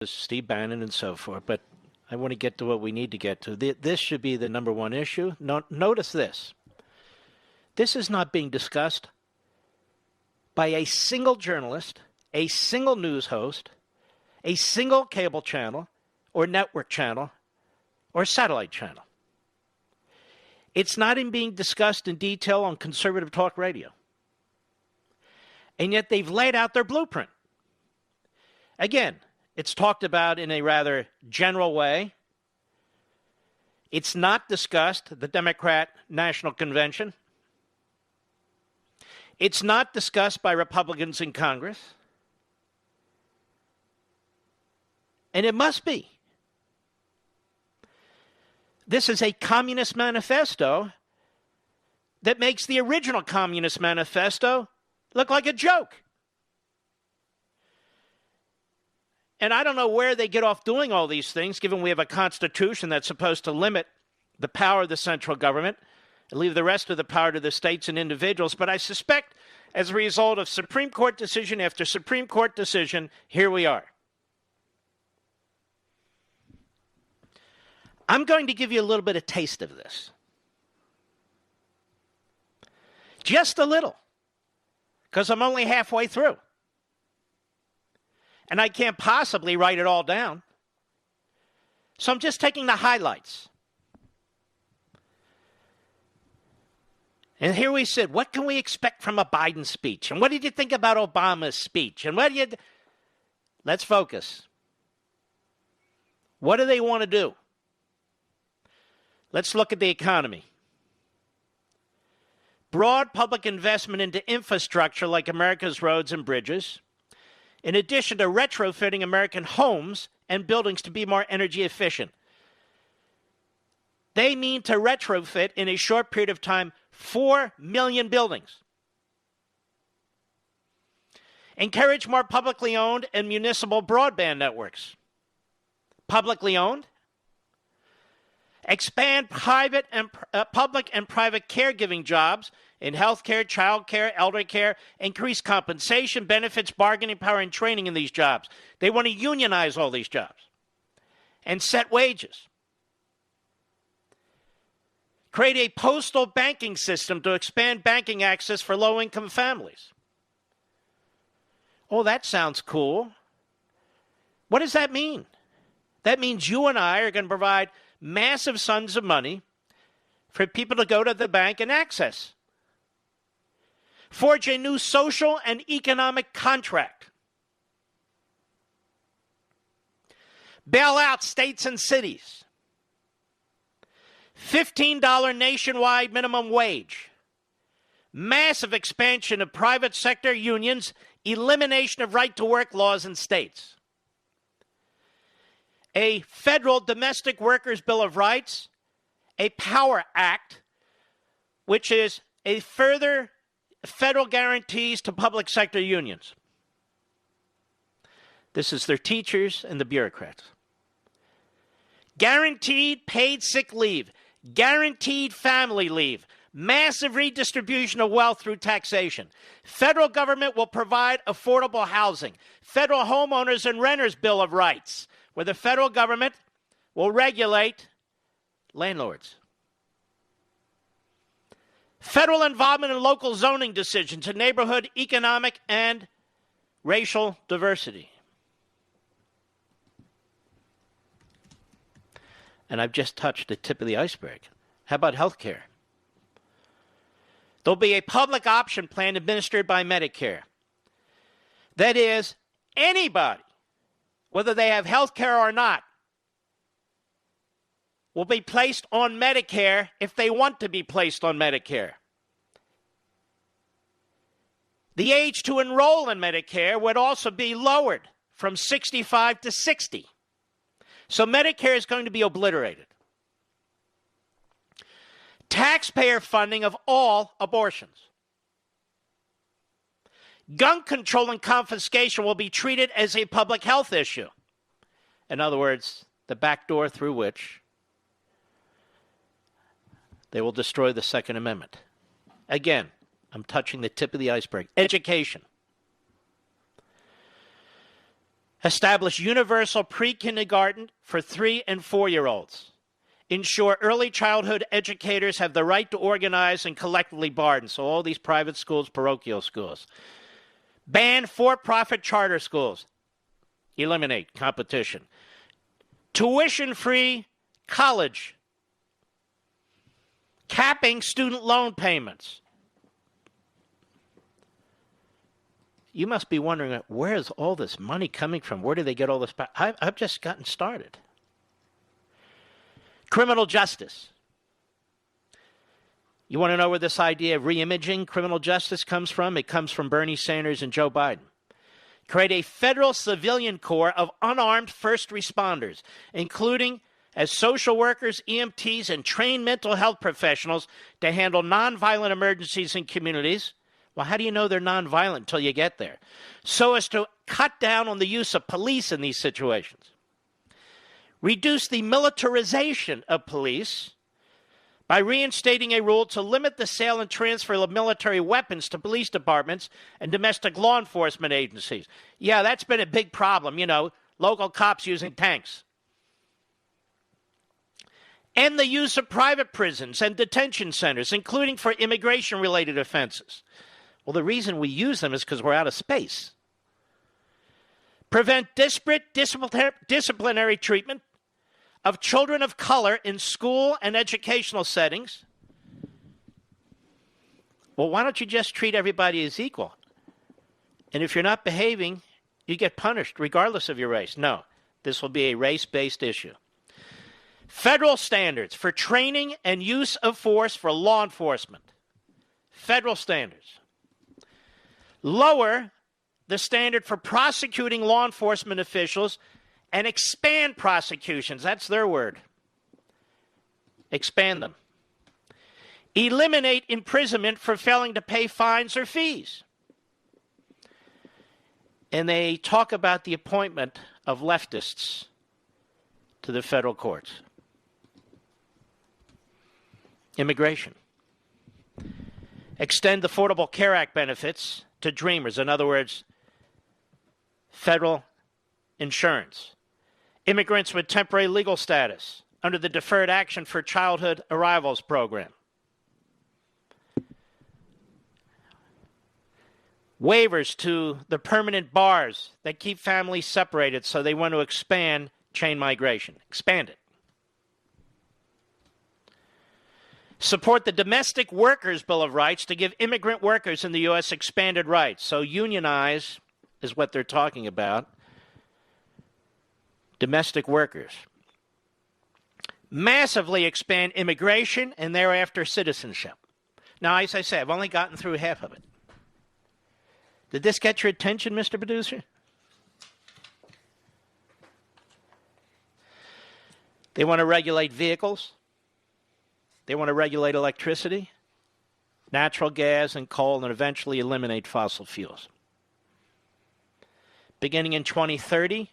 Steve Bannon and so forth, but I want to get to what we need to get to. This should be the number one issue. Notice this. This is not being discussed by a single journalist, a single news host, a single cable channel or network channel or satellite channel. It's not even being discussed in detail on conservative talk radio. And yet they've laid out their blueprint. Again, it's talked about in a rather general way. It's not discussed, the Democrat National Convention. It's not discussed by Republicans in Congress. And it must be. This is a communist manifesto that makes the original communist manifesto look like a joke. And I don't know where they get off doing all these things, given we have a constitution that's supposed to limit the power of the central government and leave the rest of the power to the states and individuals. But I suspect as a result of Supreme Court decision after Supreme Court decision, here we are. I'm going to give you a little bit of taste of this. Just a little, because I'm only halfway through. And I can't possibly write it all down. So I'm just taking the highlights. And here we said, what can we expect from a Biden speech? And what did you think about Obama's speech? And what do you... Let's focus. What do they want to do? Let's look at the economy. Broad public investment into infrastructure like America's roads and bridges, in addition to retrofitting American homes and buildings to be more energy efficient. They mean to retrofit in a short period of time 4 million buildings. Encourage more publicly owned and municipal broadband networks. Publicly owned. Expand private and public and private caregiving jobs in healthcare, childcare, elder care. Increase compensation, benefits, bargaining power, and training in these jobs. They want to unionize all these jobs and set wages. Create a postal banking system to expand banking access for low-income families. Oh, that sounds cool. What does that mean? That means you and I are going to provide massive sums of money for people to go to the bank and access. Forge a new social and economic contract. Bail out states and cities. $15 nationwide minimum wage. Massive expansion of private sector unions. Elimination of right-to-work laws in states. A federal domestic workers' bill of rights, a Power Act, which is a further federal guarantees to public sector unions. This is their teachers and the bureaucrats. Guaranteed paid sick leave, guaranteed family leave, massive redistribution of wealth through taxation. Federal government will provide affordable housing. Federal homeowners and renters' bill of rights, where the federal government will regulate landlords. Federal involvement in local zoning decisions in neighborhood, economic, and racial diversity. And I've just touched the tip of the iceberg. How about health care? There'll be a public option plan administered by Medicare. That is, anybody, whether they have health care or not, will be placed on Medicare if they want to be placed on Medicare. The age to enroll in Medicare would also be lowered from 65 to 60. So Medicare is going to be obliterated. Taxpayer funding of all abortions. Gun control and confiscation will be treated as a public health issue. In other words, the back door through which they will destroy the Second Amendment. Again, I'm touching the tip of the iceberg. Education. Establish universal pre-kindergarten for 3- and 4-year-olds. Ensure early childhood educators have the right to organize and collectively bargain. So all these private schools, parochial schools. Ban for-profit charter schools. Eliminate competition. Tuition-free college. Capping student loan payments. You must be wondering, where is all this money coming from? Where do they get all this? I've just gotten started. Criminal justice. You want to know where this idea of reimaging criminal justice comes from? It comes from Bernie Sanders and Joe Biden. Create a federal civilian corps of unarmed first responders, including as social workers, EMTs, and trained mental health professionals to handle nonviolent emergencies in communities. Well, how do you know they're nonviolent until you get there? So as to cut down on the use of police in these situations. Reduce the militarization of police by reinstating a rule to limit the sale and transfer of military weapons to police departments and domestic law enforcement agencies. Yeah, that's been a big problem, local cops using tanks. And the use of private prisons and detention centers, including for immigration-related offenses. Well, the reason we use them is because we're out of space. Prevent disparate disciplinary treatment of children of color in school and educational settings. Well, why don't you just treat everybody as equal? And if you're not behaving, you get punished regardless of your race. No, this will be a race-based issue. Federal standards for training and use of force for law enforcement. Federal standards. Lower the standard for prosecuting law enforcement officials and expand prosecutions. That's their word. Expand them. Eliminate imprisonment for failing to pay fines or fees. And they talk about the appointment of leftists to the federal courts. Immigration. Extend the Affordable Care Act benefits to dreamers. In other words, federal insurance. Immigrants with temporary legal status under the Deferred Action for Childhood Arrivals program. Waivers to the permanent bars that keep families separated, so they want to expand chain migration. Expand it. Support the Domestic Workers Bill of Rights to give immigrant workers in the U.S. expanded rights. So unionize is what they're talking about. Domestic workers. Massively expand immigration and thereafter citizenship. Now, as I say, I've only gotten through half of it. Did this get your attention, Mr. Producer? They want to regulate vehicles. They want to regulate electricity, natural gas, and coal, and eventually eliminate fossil fuels. Beginning in 2030,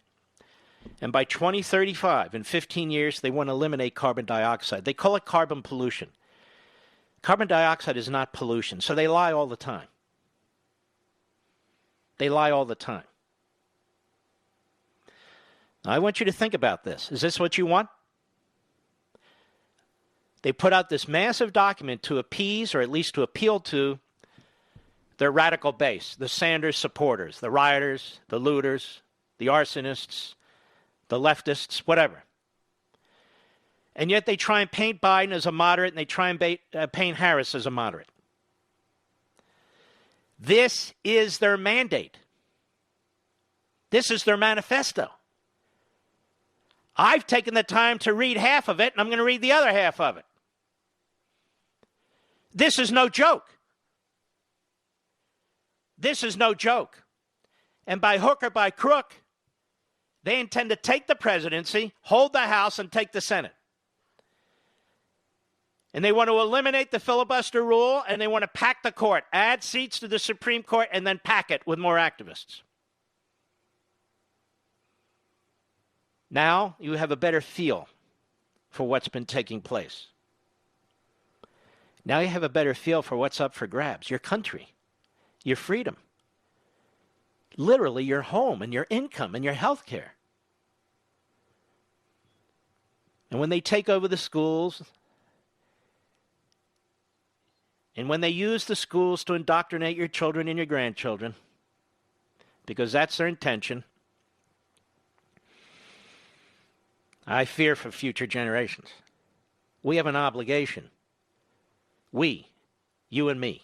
and by 2035, in 15 years, they want to eliminate carbon dioxide. They call it carbon pollution. Carbon dioxide is not pollution, so they lie all the time. They lie all the time. Now, I want you to think about this. Is this what you want? They put out this massive document to appease, or at least to appeal to, their radical base, the Sanders supporters, the rioters, the looters, the arsonists, the leftists, whatever. And yet they try and paint Biden as a moderate, and they try and paint Harris as a moderate. This is their mandate. This is their manifesto. I've taken the time to read half of it, and I'm going to read the other half of it. This is no joke. This is no joke. And by hook or by crook, they intend to take the presidency, hold the House, and take the Senate. And they want to eliminate the filibuster rule, and they want to pack the court, add seats to the Supreme Court, and then pack it with more activists. Now you have a better feel for what's been taking place. Now you have a better feel for what's up for grabs. Your country, your freedom. literally your home and your income and your health care. And when they take over the schools, and when they use the schools to indoctrinate your children and your grandchildren, because that's their intention, I fear for future generations. We have an obligation. We, you and me,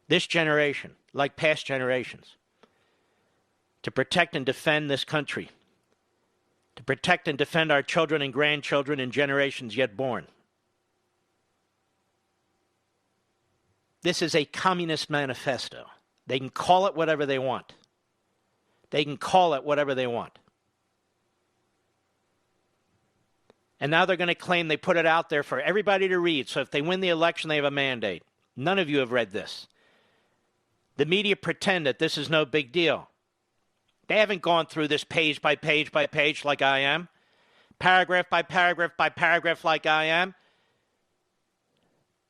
this generation, like past generations, to protect and defend this country, to protect and defend our children and grandchildren and generations yet born. This is a communist manifesto. They can call it whatever they want. They can call it whatever they want. And now they're going to claim they put it out there for everybody to read. So if they win the election, they have a mandate. None of you have read this. The media pretend that this is no big deal. They haven't gone through this page by page by page like I am. Paragraph by paragraph by paragraph like I am.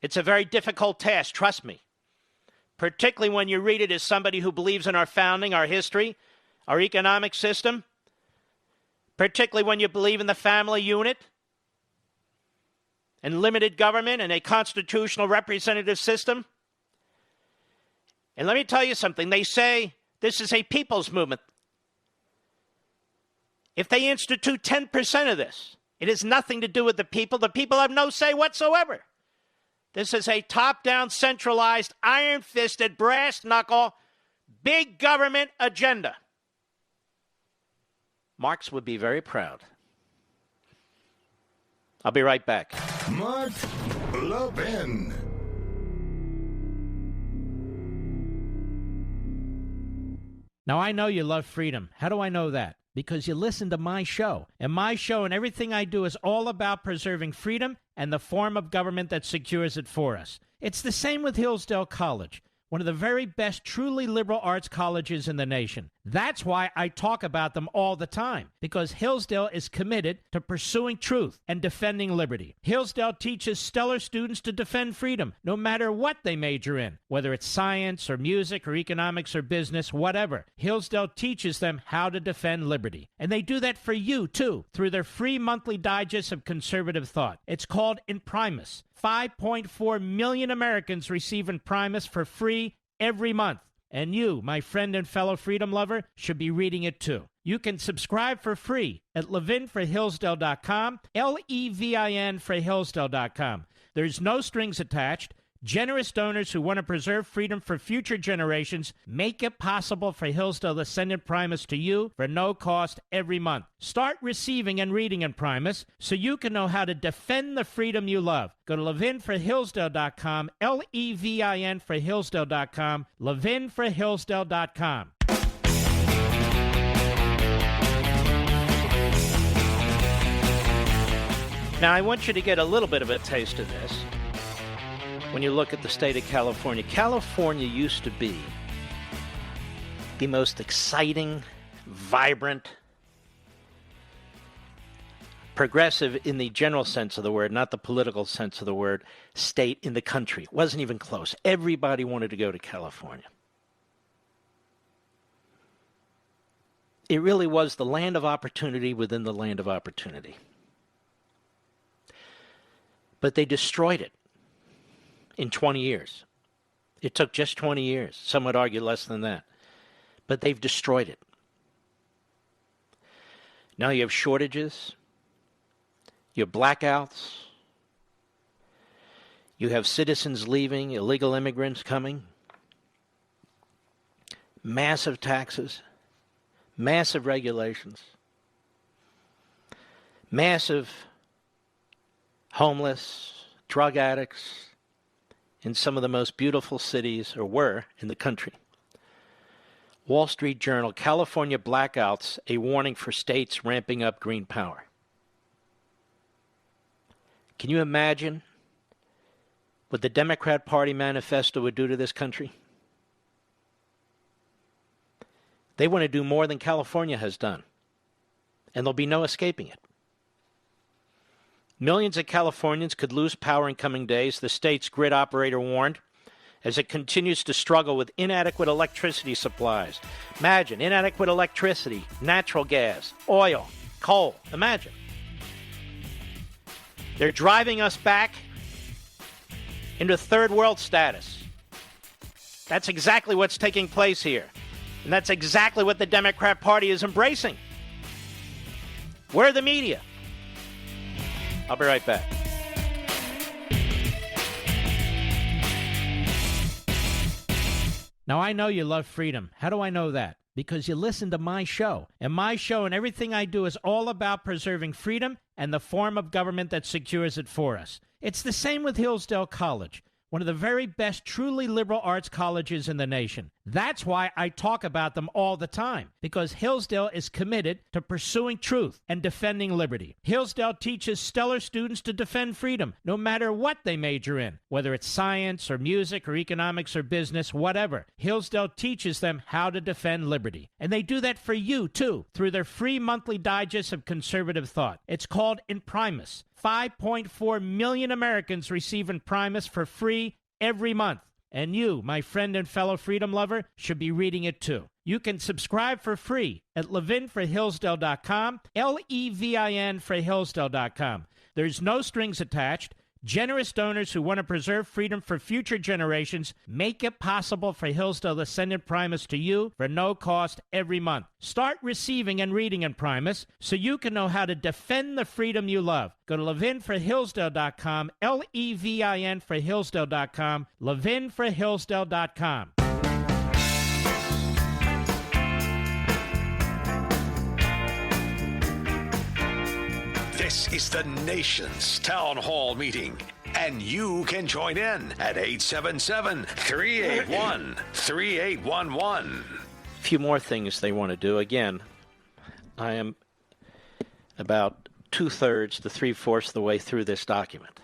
It's a very difficult task, trust me. Particularly when you read it as somebody who believes in our founding, our history, our economic system. Particularly when you believe in the family unit and limited government and a constitutional representative system. And let me tell you something. They say this is a people's movement. If they institute 10% of this, it has nothing to do with the people. The people have no say whatsoever. This is a top-down, centralized, iron-fisted, brass-knuckle, big government agenda. Marx would be very proud. I'll be right back. Mark Levin. Now, I know you love freedom. How do I know that? Because you listen to my show. And my show and everything I do is all about preserving freedom and the form of government that secures it for us. It's the same with Hillsdale College, one of the very best truly liberal arts colleges in the nation. That's why I talk about them all the time, because Hillsdale is committed to pursuing truth and defending liberty. Hillsdale teaches stellar students to defend freedom, no matter what they major in, whether it's science or music or economics or business, whatever. Hillsdale teaches them how to defend liberty. And they do that for you, too, through their free monthly digest of conservative thought. It's called Imprimis. 5.4 million Americans receive Imprimis for free every month. And you, my friend and fellow freedom lover, should be reading it too. You can subscribe for free at levinforhillsdale.com, Levin for Hillsdale.com. There's no strings attached. Generous donors who want to preserve freedom for future generations make it possible for Hillsdale to send Imprimis to you for no cost every month. Start receiving and reading Imprimis so you can know how to defend the freedom you love. Go to levinforhillsdale.com, Levin for Hillsdale.com, levinforhillsdale.com. Now, I want you to get a little bit of a taste of this. When you look at the state of California, California used to be the most exciting, vibrant, progressive in the general sense of the word, not the political sense of the word, state in the country. It wasn't even close. Everybody wanted to go to California. It really was the land of opportunity within the land of opportunity. But they destroyed it. In 20 years. It took just 20 years. Some would argue less than that. But they've destroyed it. Now you have shortages. You have blackouts. You have citizens leaving, illegal immigrants coming. Massive taxes. Massive regulations. Massive homeless, drug addicts, in some of the most beautiful cities, or were, in the country. Wall Street Journal, California blackouts, a warning for states ramping up green power. Can you imagine what the Democrat Party manifesto would do to this country? They want to do more than California has done, and there'll be no escaping it. Millions of Californians could lose power in coming days, the state's grid operator warned, as it continues to struggle with inadequate electricity supplies. Imagine inadequate electricity, natural gas, oil, coal. Imagine. They're driving us back into third world status. That's exactly what's taking place here. And that's exactly what the Democrat Party is embracing. Where are the media? I'll be right back. Now, I know you love freedom. How do I know that? Because you listen to my show. And my show and everything I do is all about preserving freedom and the form of government that secures it for us. It's the same with Hillsdale College, one of the very best truly liberal arts colleges in the nation. That's why I talk about them all the time, because Hillsdale is committed to pursuing truth and defending liberty. Hillsdale teaches stellar students to defend freedom, no matter what they major in, whether it's science or music or economics or business, whatever. Hillsdale teaches them how to defend liberty. And they do that for you, too, through their free monthly digest of conservative thought. It's called Imprimis. 5.4 million Americans receive Imprimis for free every month. And you, my friend and fellow freedom lover, should be reading it too. You can subscribe for free at levinforhillsdale.com, Levin for Hillsdale.com. There's no strings attached. Generous donors who want to preserve freedom for future generations make it possible for Hillsdale to send Imprimis to you for no cost every month. Start receiving and reading Imprimis so you can know how to defend the freedom you love. Go to levinforhillsdale.com, Levin for Hillsdale.com, levinforhillsdale.com. This is the nation's town hall meeting, and you can join in at 877-381-3811. A few more things they want to do. Again, I am about 2/3 to 3/4 of the way through this document.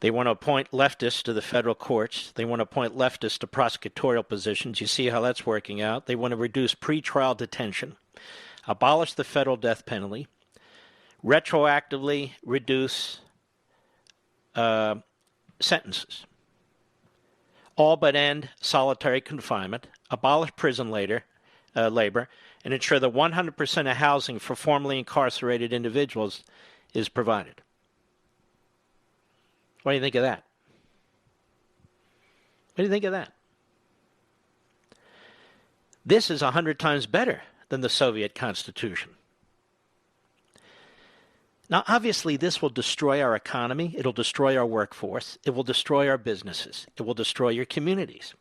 They want to appoint leftists to the federal courts. They want to appoint leftists to prosecutorial positions. You see how that's working out. They want to reduce pretrial detention, abolish the federal death penalty, retroactively reduce sentences, all but end solitary confinement, abolish prison labor, and ensure that 100% of housing for formerly incarcerated individuals is provided. What do you think of that? What do you think of that? This is 100 times better than the Soviet Constitution. Now, obviously, this will destroy our economy. It'll destroy our workforce. It will destroy our businesses. It will destroy your communities.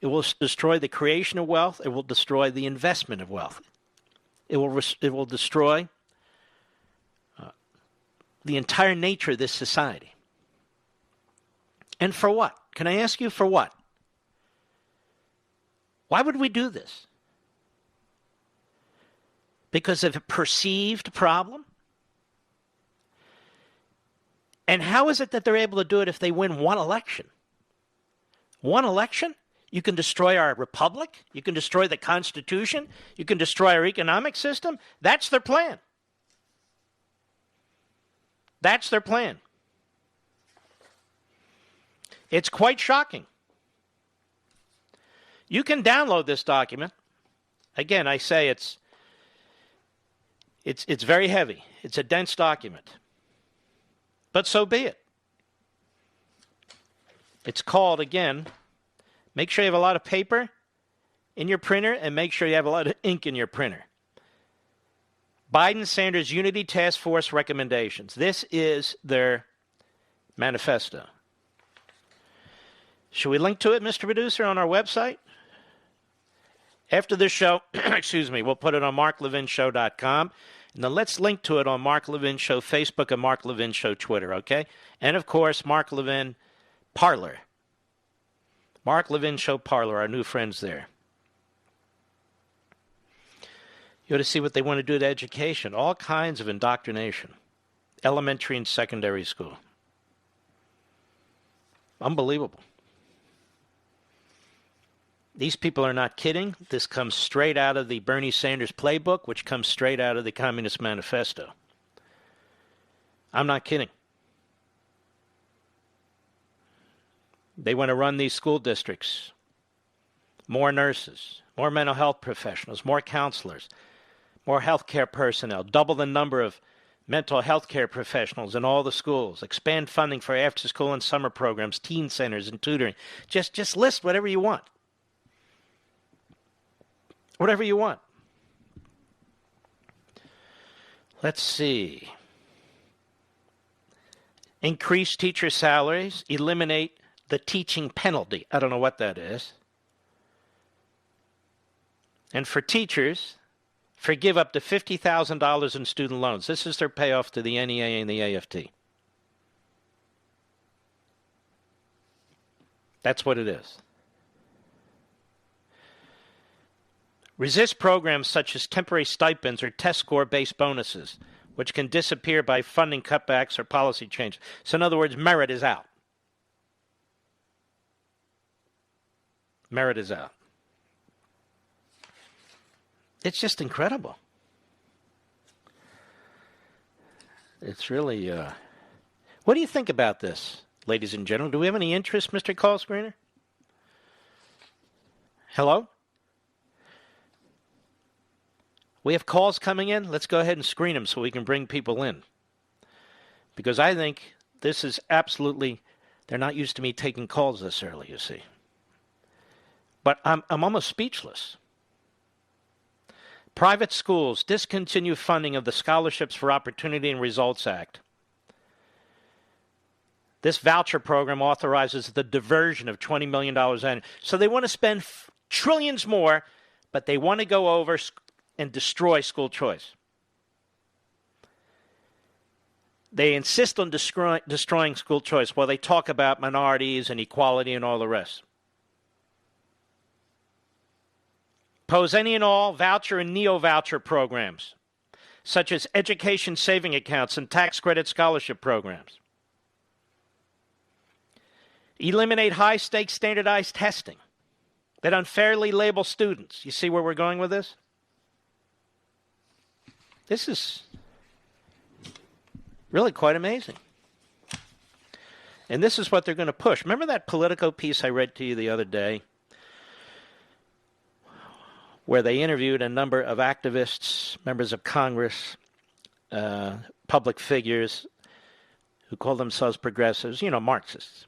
It will destroy the creation of wealth. It will destroy the investment of wealth. It will destroy the entire nature of this society. And for what? Can I ask you for what? Why would we do this? Because of a perceived problem? And how is it that they're able to do it if they win one election? One election? You can destroy our republic. You can destroy the Constitution. You can destroy our economic system. That's their plan. That's their plan. It's quite shocking. You can download this document. Again, I say it's very heavy. It's a dense document. But so be it. It's called, again, make sure you have a lot of paper in your printer and make sure you have a lot of ink in your printer. Biden-Sanders Unity Task Force recommendations. This is their manifesto. Should we link to it, Mr. Producer, on our website? After this show, we'll put it on marklevinshow.com. And then let's link to it on Mark Levin Show Facebook and Mark Levin Show Twitter, okay? And, of course, Mark Levin Parlor. Mark Levin Show Parlor, our new friends there. You ought to see what they want to do to education. All kinds of indoctrination. Elementary and secondary school. Unbelievable. These people are not kidding. This comes straight out of the Bernie Sanders playbook, which comes straight out of the Communist Manifesto. I'm not kidding. They want to run these school districts. More nurses, more mental health professionals, more counselors, more healthcare personnel, double the number of mental health care professionals in all the schools, expand funding for after-school and summer programs, teen centers, and tutoring. Just list whatever you want. Whatever you want. Let's see. Increase teacher salaries, eliminate the teaching penalty. I don't know what that is. And for teachers, forgive up to $50,000 in student loans. This is their payoff to the NEA and the AFT. That's what it is. Resist programs such as temporary stipends or test score-based bonuses, which can disappear by funding cutbacks or policy change. So in other words, merit is out. Merit is out. It's just incredible. It's really, what do you think about this, ladies and gentlemen? Do we have any interest, Mr. Call Screener? Hello? We have calls coming in. Let's go ahead and screen them so we can bring people in. Because I think this is absolutely, they're not used to me taking calls this early, you see. But I'm almost speechless. Private schools discontinue funding of the Scholarships for Opportunity and Results Act. This voucher program authorizes the diversion of $20 million annually. So they want to spend trillions more, but they want to go over and destroy school choice. They insist on destroying school choice while they talk about minorities and equality and all the rest. Pose any and all voucher and neo-voucher programs, such as education saving accounts and tax credit scholarship programs. Eliminate high-stakes standardized testing that unfairly label students. You see where we're going with this? This is really quite amazing. And this is what they're going to push. Remember that Politico piece I read to you the other day, where they interviewed a number of activists, members of Congress, public figures who call themselves progressives, Marxists.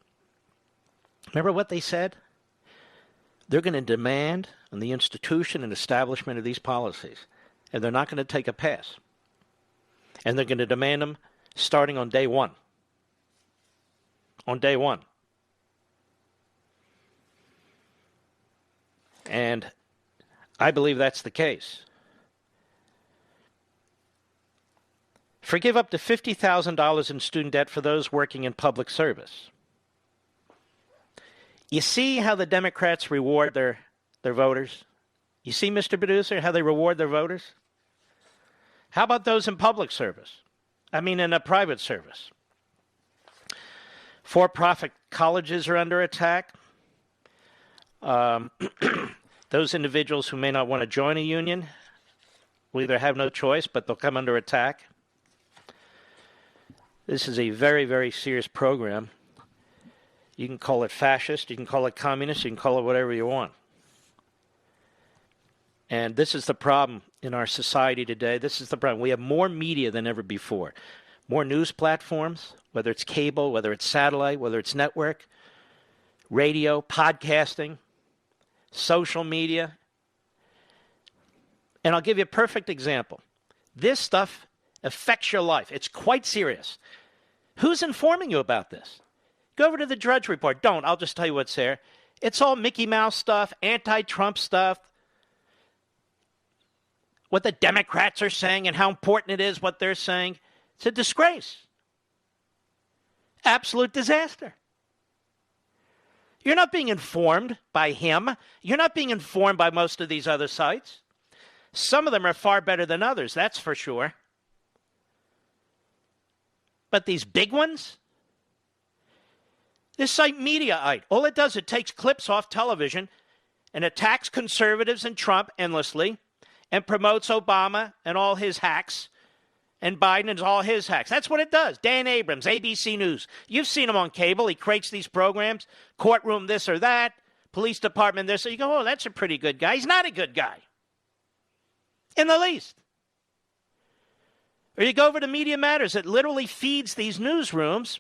Remember what they said? They're going to demand on the institution and establishment of these policies, and they're not going to take a pass. And they're going to demand them starting on day one. On day one. And I believe that's the case. Forgive up to $50,000 in student debt for those working in public service. You see how the Democrats reward their voters? You see, Mr. Producer, how they reward their voters? How about those in public service? In a private service. For-profit colleges are under attack. Those individuals who may not want to join a union will either have no choice, but they'll come under attack. This is a very, very serious program. You can call it fascist, you can call it communist, you can call it whatever you want. And this is the problem in our society today. This is the problem. We have more media than ever before. More news platforms, whether it's cable, whether it's satellite, whether it's network, radio, podcasting, social media. And I'll give you a perfect example. This stuff affects your life. It's quite serious. Who's informing you about this? Go over to the Drudge Report. Don't. I'll just tell you what's there. It's all Mickey Mouse stuff, anti-Trump stuff, what the Democrats are saying and how important it is what they're saying. It's a disgrace. Absolute disaster. You're not being informed by him. You're not being informed by most of these other sites. Some of them are far better than others, that's for sure. But these big ones? This site Mediaite, all it does, it takes clips off television and attacks conservatives and Trump endlessly and promotes Obama and all his hacks And Biden and all his hacks. That's what it does. Dan Abrams, ABC News. You've seen him on cable. He creates these programs, courtroom this or that, police department this. So you go, oh, that's a pretty good guy. He's not a good guy. In the least. Or you go over to Media Matters. It literally feeds these newsrooms.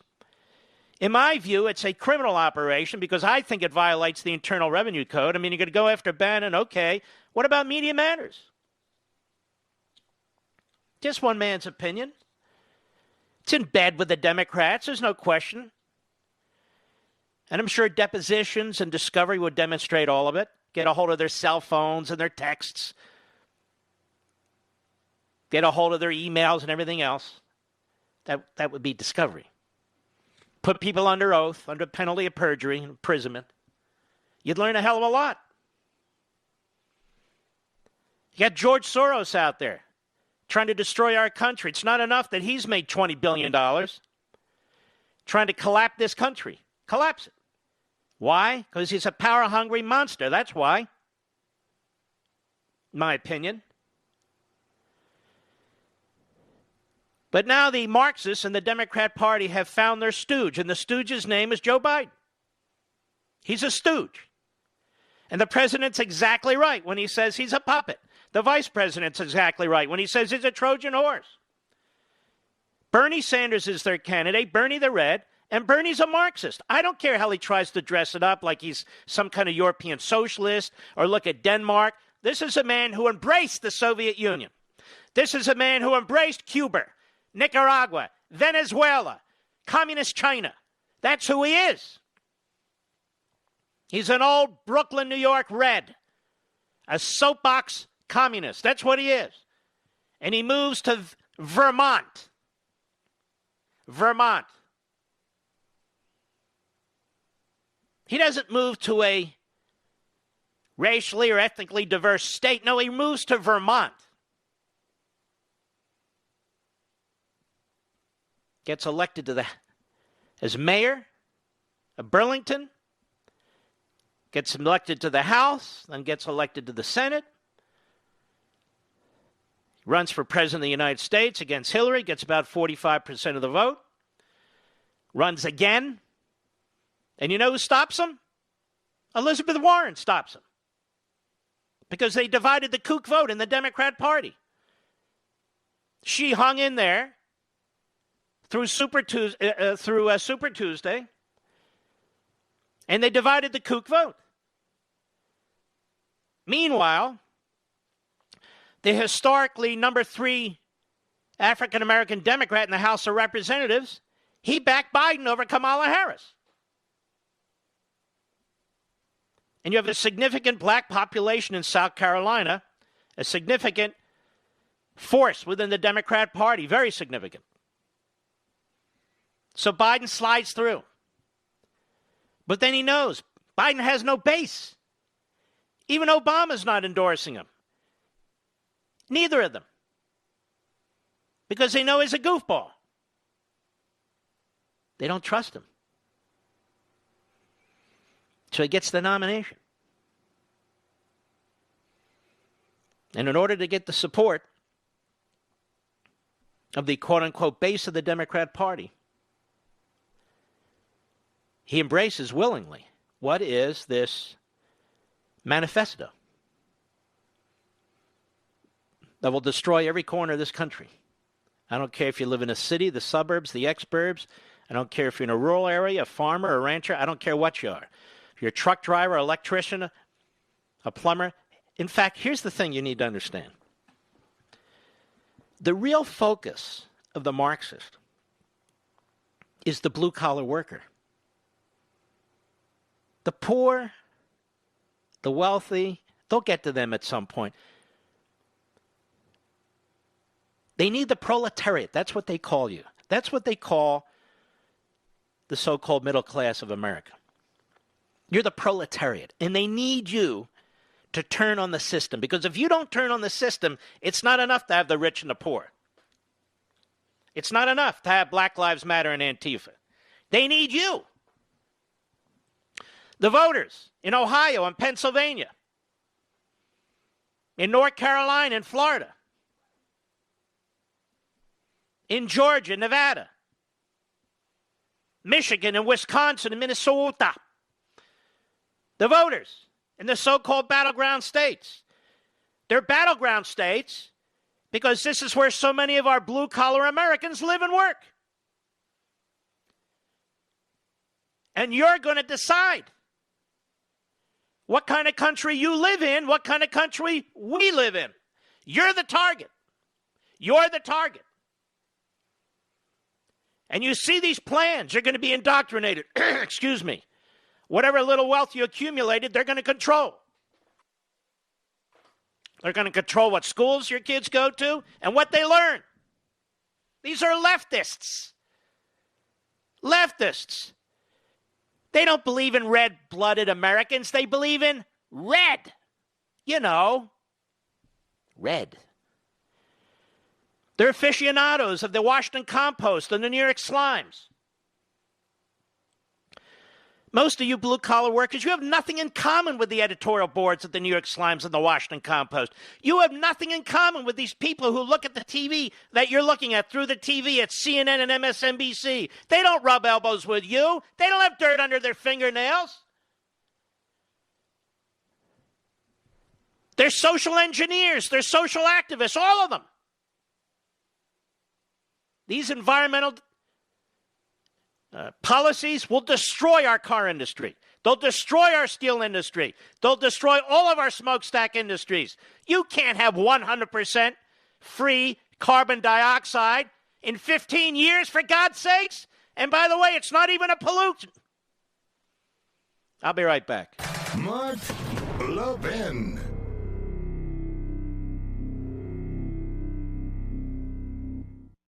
In my view, it's a criminal operation because I think it violates the Internal Revenue Code. I mean, you're going to go after Bannon. Okay. What about Media Matters? Just one man's opinion. It's in bed with the Democrats. There's no question. And I'm sure depositions and discovery would demonstrate all of it. Get a hold of their cell phones and their texts. Get a hold of their emails and everything else. That would be discovery. Put people under oath, under penalty of perjury and imprisonment. You'd learn a hell of a lot. You got George Soros out there trying to destroy our country. It's not enough that he's made $20 billion trying to collapse this country. Collapse it. Why? Because he's a power-hungry monster. That's why. In my opinion. But now the Marxists and the Democrat Party have found their stooge, and the stooge's name is Joe Biden. He's a stooge. And the president's exactly right when he says he's a puppet. The vice president's exactly right when he says he's a Trojan horse. Bernie Sanders is their candidate, Bernie the Red, and Bernie's a Marxist. I don't care how he tries to dress it up like he's some kind of European socialist or look at Denmark. This is a man who embraced the Soviet Union. This is a man who embraced Cuba, Nicaragua, Venezuela, Communist China. That's who he is. He's an old Brooklyn, New York red, a soapbox communist. That's what he is. And he moves to Vermont. Vermont. He doesn't move to a racially or ethnically diverse state. No, he moves to Vermont. Gets elected as mayor of Burlington. Gets elected to the House, then gets elected to the Senate. Runs for president of the United States against Hillary, gets about 45% of the vote. Runs again. And you know who stops him? Elizabeth Warren stops him. Because they divided the kook vote in the Democrat Party. She hung in there through Super Tuesday, and they divided the kook vote. Meanwhile, the historically number 3 African-American Democrat in the House of Representatives, he backed Biden over Kamala Harris. And you have a significant black population in South Carolina, a significant force within the Democrat Party, very significant. So Biden slides through. But then he knows Biden has no base. Even Obama's not endorsing him. Neither of them. Because they know he's a goofball. They don't trust him. So he gets the nomination. And in order to get the support of the quote-unquote base of the Democrat Party, he embraces willingly what is this manifesto that will destroy every corner of this country. I don't care if you live in a city, the suburbs, the exurbs. I don't care if you're in a rural area, a farmer, a rancher. I don't care what you are. If you're a truck driver, electrician, a plumber. In fact, here's the thing you need to understand. The real focus of the Marxist is the blue-collar worker. The poor, the wealthy, they'll get to them at some point. They need the proletariat. That's what they call you. That's what they call the so-called middle class of America. You're the proletariat, and they need you to turn on the system. Because if you don't turn on the system, it's not enough to have the rich and the poor. It's not enough to have Black Lives Matter and Antifa. They need you. The voters in Ohio and Pennsylvania, in North Carolina and Florida, in Georgia, Nevada, Michigan, and Wisconsin, and Minnesota. The voters in the so-called battleground states. They're battleground states because this is where so many of our blue-collar Americans live and work. And you're going to decide what kind of country you live in, what kind of country we live in. You're the target. You're the target. And you see these plans, you're going to be indoctrinated. Excuse me. Whatever little wealth you accumulated, they're going to control. They're going to control what schools your kids go to and what they learn. These are leftists. Leftists. They don't believe in red-blooded Americans. They believe in red. You know, red. They're aficionados of the Washington Compost and the New York Slimes. Most of you blue-collar workers, you have nothing in common with the editorial boards of the New York Slimes and the Washington Compost. You have nothing in common with these people who look at the TV that you're looking at through the TV at CNN and MSNBC. They don't rub elbows with you. They don't have dirt under their fingernails. They're social engineers. They're social activists, all of them. These environmental policies will destroy our car industry. They'll destroy our steel industry. They'll destroy all of our smokestack industries. You can't have 100% free carbon dioxide in 15 years, for God's sakes. And by the way, it's not even a pollutant. I'll be right back. Mark Levin.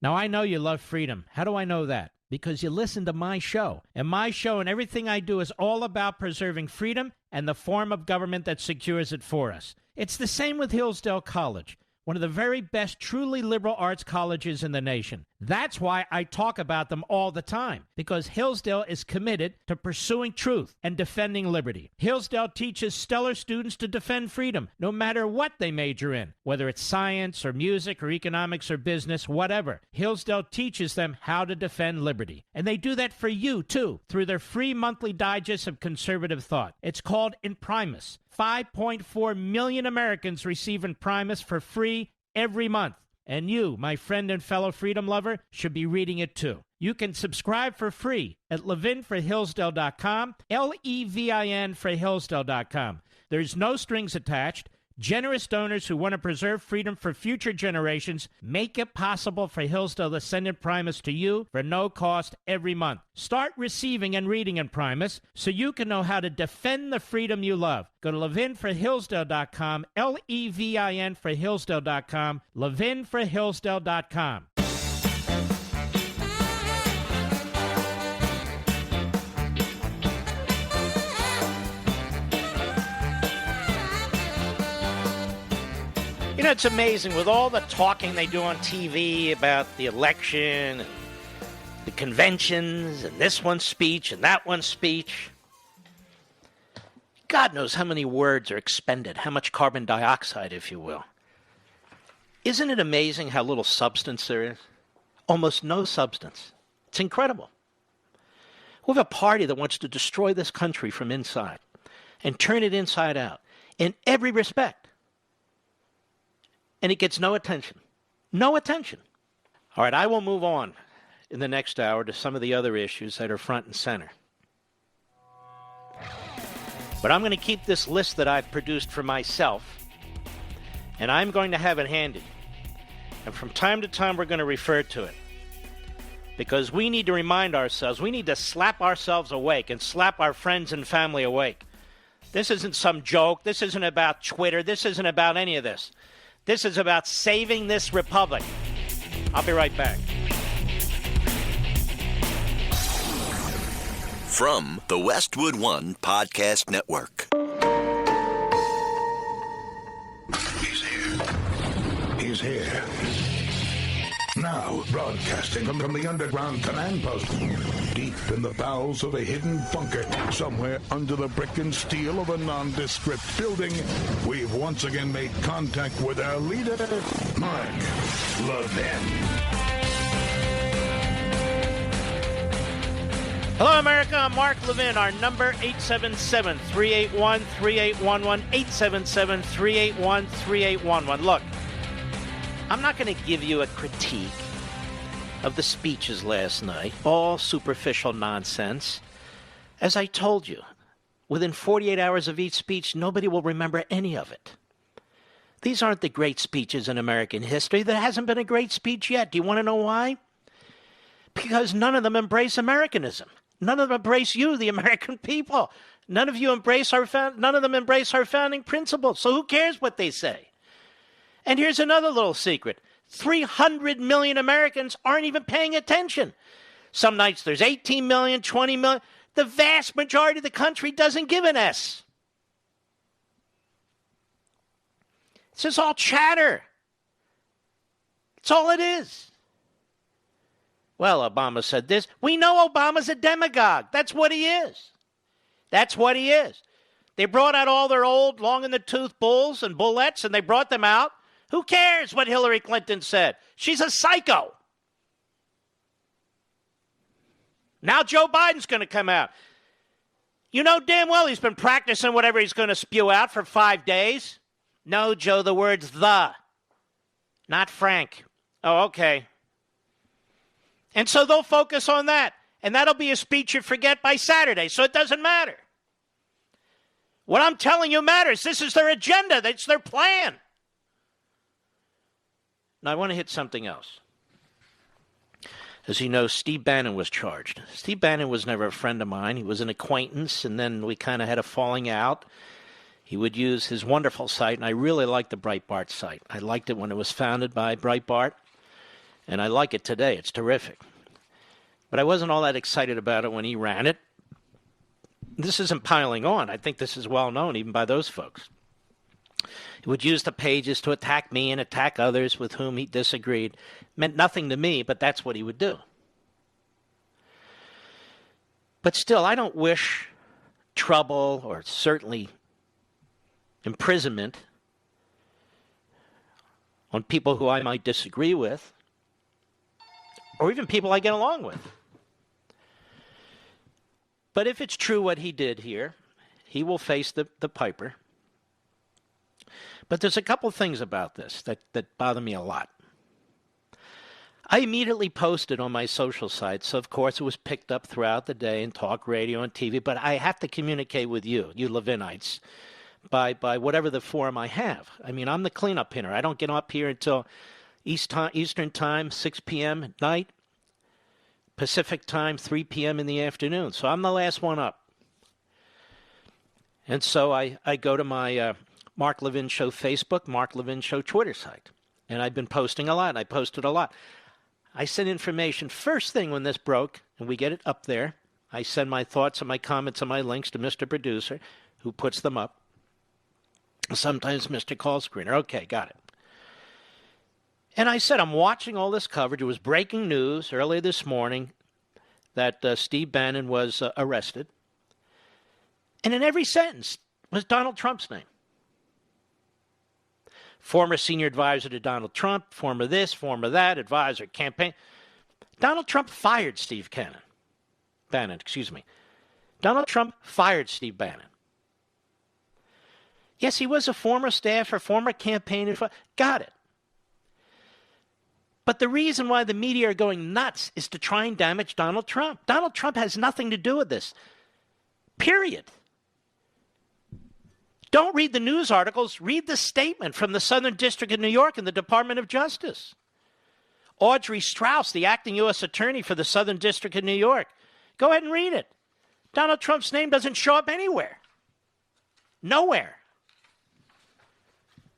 Now, I know you love freedom. How do I know that? Because you listen to my show. And my show and everything I do is all about preserving freedom and the form of government that secures it for us. It's the same with Hillsdale College, one of the very best truly liberal arts colleges in the nation. That's why I talk about them all the time, because Hillsdale is committed to pursuing truth and defending liberty. Hillsdale teaches stellar students to defend freedom, no matter what they major in, whether it's science or music or economics or business, whatever. Hillsdale teaches them how to defend liberty. And they do that for you, too, through their free monthly digest of conservative thought. It's called Imprimis. 5.4 million Americans receive Imprimis for free every month. And you, my friend and fellow freedom lover, should be reading it too. You can subscribe for free at levinforhillsdale.com, Levin for Hillsdale.com. There's no strings attached. Generous donors who want to preserve freedom for future generations make it possible for Hillsdale to send Imprimis to you for no cost every month. Start receiving and reading Imprimis so you can know how to defend the freedom you love. Go to levinforhillsdale.com, Levin for Hillsdale.com, levinforhillsdale.com. You know, it's amazing with all the talking they do on TV about the election and the conventions and this one's speech and that one's speech. God knows how many words are expended, how much carbon dioxide, if you will. Isn't it amazing how little substance there is? Almost no substance. It's incredible. We have a party that wants to destroy this country from inside and turn it inside out in every respect. And it gets no attention. No attention. All right, I will move on in the next hour to some of the other issues that are front and center. But I'm going to keep this list that I've produced for myself, and I'm going to have it handy. And from time to time, we're going to refer to it. Because we need to remind ourselves, we need to slap ourselves awake and slap our friends and family awake. This isn't some joke. This isn't about Twitter. This isn't about any of this. This is about saving this republic. I'll be right back. From the Westwood One Podcast Network. He's here. He's here. Now, broadcasting from the underground command post, deep in the bowels of a hidden bunker, somewhere under the brick and steel of a nondescript building, we've once again made contact with our leader, Mark Levin. Hello, America. I'm Mark Levin. Our number, 877-381-3811, 877-381-3811. Look, I'm not going to give you a critique of the speeches last night, all superficial nonsense. As I told you, within 48 hours of each speech, nobody will remember any of it. These aren't the great speeches in American history. There hasn't been a great speech yet. Do you want to know why? Because none of them embrace Americanism. None of them embrace you, the American people. None of them embrace our founding principles. So who cares what they say? And here's another little secret. 300 million Americans aren't even paying attention. Some nights there's 18 million, 20 million. The vast majority of the country doesn't give an S. It's just all chatter. It's all it is. Well, Obama said this. We know Obama's a demagogue. That's what he is. That's what he is. They brought out all their old long-in-the-tooth bulls and bullets, and they brought them out. Who cares what Hillary Clinton said? She's a psycho. Now Joe Biden's going to come out. You know damn well he's been practicing whatever he's going to spew out for 5 days. No, Joe, the word's the, not Frank. Oh, okay. And so they'll focus on that. And that'll be a speech you forget by Saturday, so it doesn't matter. What I'm telling you matters. This is their agenda. That's their plan. Now, I want to hit something else. As you know, Steve Bannon was charged. Steve Bannon was never a friend of mine. He was an acquaintance, and then we kind of had a falling out. He would use his wonderful site, and I really liked the Breitbart site. I liked it when it was founded by Breitbart. And I like it today. It's terrific. But I wasn't all that excited about it when he ran it. This isn't piling on. I think this is well known even by those folks. He would use the pages to attack me and attack others with whom he disagreed. Meant nothing to me, but that's what he would do. But still, I don't wish trouble or certainly imprisonment on people who I might disagree with, or even people I get along with. But if it's true what he did here, he will face the piper. But there's a couple things about this that bother me a lot. I immediately posted on my social sites, so of course it was picked up throughout the day in talk radio and TV, but I have to communicate with you Levinites, by whatever the forum I have. I mean, I'm the cleanup hitter. I don't get up here until Eastern time, 6 p.m. at night. Pacific time, 3 p.m. in the afternoon. So I'm the last one up. And so I go to my Mark Levin Show Facebook, Mark Levin Show Twitter site. And I've been posting a lot. I posted a lot. I send information first thing when this broke, and we get it up there. I send my thoughts and my comments and my links to Mr. Producer, who puts them up. Sometimes Mr. Call Screener. Okay, got it. And I said, I'm watching all this coverage. It was breaking news earlier this morning that Steve Bannon was arrested. And in every sentence was Donald Trump's name. Former senior advisor to Donald Trump, former this, former that, advisor, campaign. Donald Trump fired Steve Bannon. Donald Trump fired Steve Bannon. Yes, he was a former staffer, former campaign. Got it. But the reason why the media are going nuts is to try and damage Donald Trump. Donald Trump has nothing to do with this. Period. Don't read the news articles. Read the statement from the Southern District of New York and the Department of Justice. Audrey Strauss, the acting U.S. attorney for the Southern District of New York. Go ahead and read it. Donald Trump's name doesn't show up anywhere. Nowhere.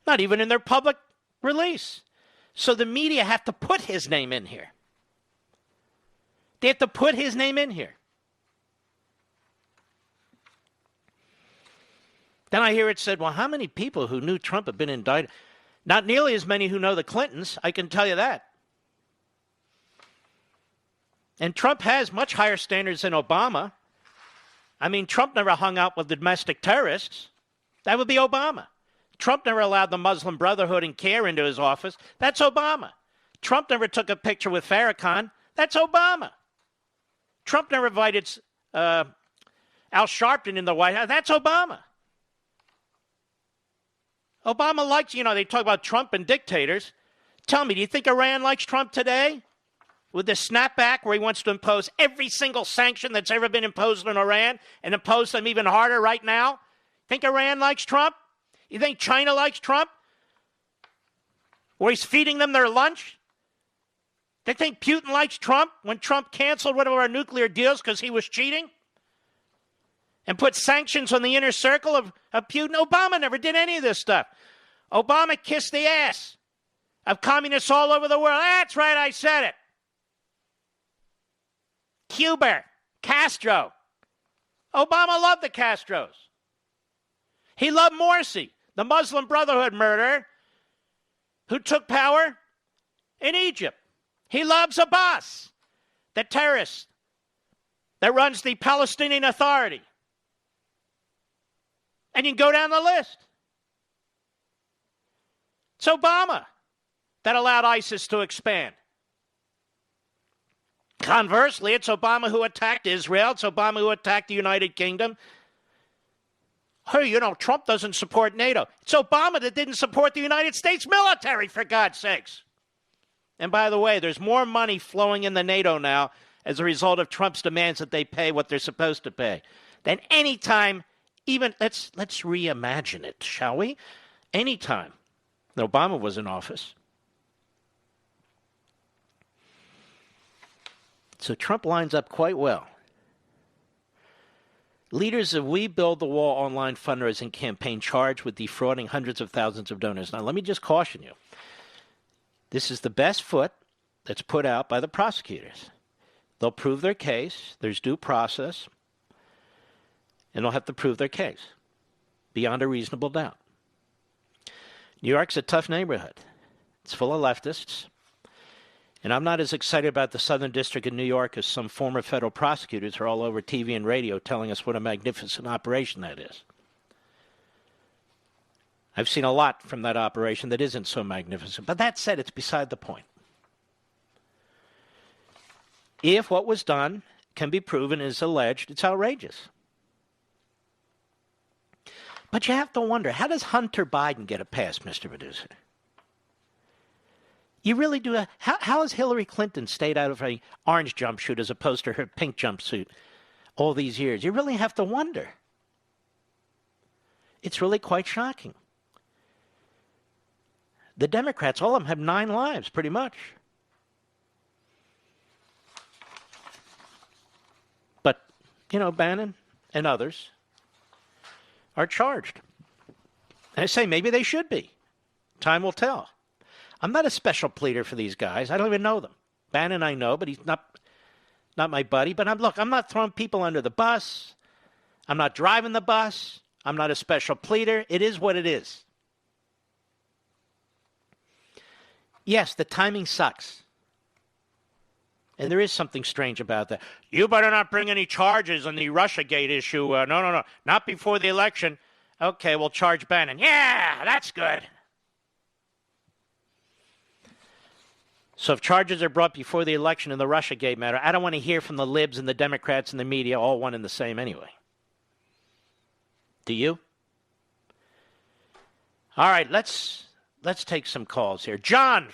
Not even in their public release. So the media have to put his name in here. They have to put his name in here. Then I hear it said, well, how many people who knew Trump have been indicted? Not nearly as many who know the Clintons, I can tell you that. And Trump has much higher standards than Obama. I mean, Trump never hung out with domestic terrorists. That would be Obama. Trump never allowed the Muslim Brotherhood and CARE into his office. That's Obama. Trump never took a picture with Farrakhan. That's Obama. Trump never invited Al Sharpton in the White House. That's Obama. Obama likes, they talk about Trump and dictators. Tell me, do you think Iran likes Trump today? With the snapback where he wants to impose every single sanction that's ever been imposed on Iran and impose them even harder right now? Think Iran likes Trump? You think China likes Trump? Where he's feeding them their lunch? They think Putin likes Trump when Trump canceled one of our nuclear deals because he was cheating? And put sanctions on the inner circle of Putin? Obama never did any of this stuff. Obama kissed the ass of communists all over the world. That's right, I said it. Cuba, Castro. Obama loved the Castros. He loved Morsi, the Muslim Brotherhood murderer who took power in Egypt. He loves Abbas, the terrorist that runs the Palestinian Authority. And you can go down the list. It's Obama that allowed ISIS to expand. Conversely, it's Obama who attacked Israel. It's Obama who attacked the United Kingdom. Hey, Trump doesn't support NATO. It's Obama that didn't support the United States military, for God's sakes. And by the way, there's more money flowing in the NATO now as a result of Trump's demands that they pay what they're supposed to pay than any time, even, let's reimagine it, shall we? Any time Obama was in office. So Trump lines up quite well. Leaders of We Build the Wall online fundraising campaign charged with defrauding hundreds of thousands of donors. Now, let me just caution you. This is the best foot that's put out by the prosecutors. They'll prove their case. There's due process. And they'll have to prove their case beyond a reasonable doubt. New York's a tough neighborhood. It's full of leftists. And I'm not as excited about the Southern District of New York as some former federal prosecutors who are all over TV and radio telling us what a magnificent operation that is. I've seen a lot from that operation that isn't so magnificent. But that said, it's beside the point. If what was done can be proven as alleged, it's outrageous. But you have to wonder, how does Hunter Biden get a pass, Mr. Producer? You really do. How has Hillary Clinton stayed out of an orange jumpsuit as opposed to her pink jumpsuit all these years? You really have to wonder. It's really quite shocking. The Democrats, all of them have 9 lives, pretty much. But, Bannon and others are charged. And I say maybe they should be. Time will tell. I'm not a special pleader for these guys. I don't even know them. Bannon I know, but he's not my buddy. But I'm not throwing people under the bus. I'm not driving the bus. I'm not a special pleader. It is what it is. Yes, the timing sucks. And there is something strange about that. You better not bring any charges on the Russiagate issue. No. Not before the election. Okay, we'll charge Bannon. Yeah, that's good. So if charges are brought before the election in the Russiagate matter, I don't want to hear from the libs and the Democrats and the media, all one and the same anyway. Do you? All right, let's take some calls here. John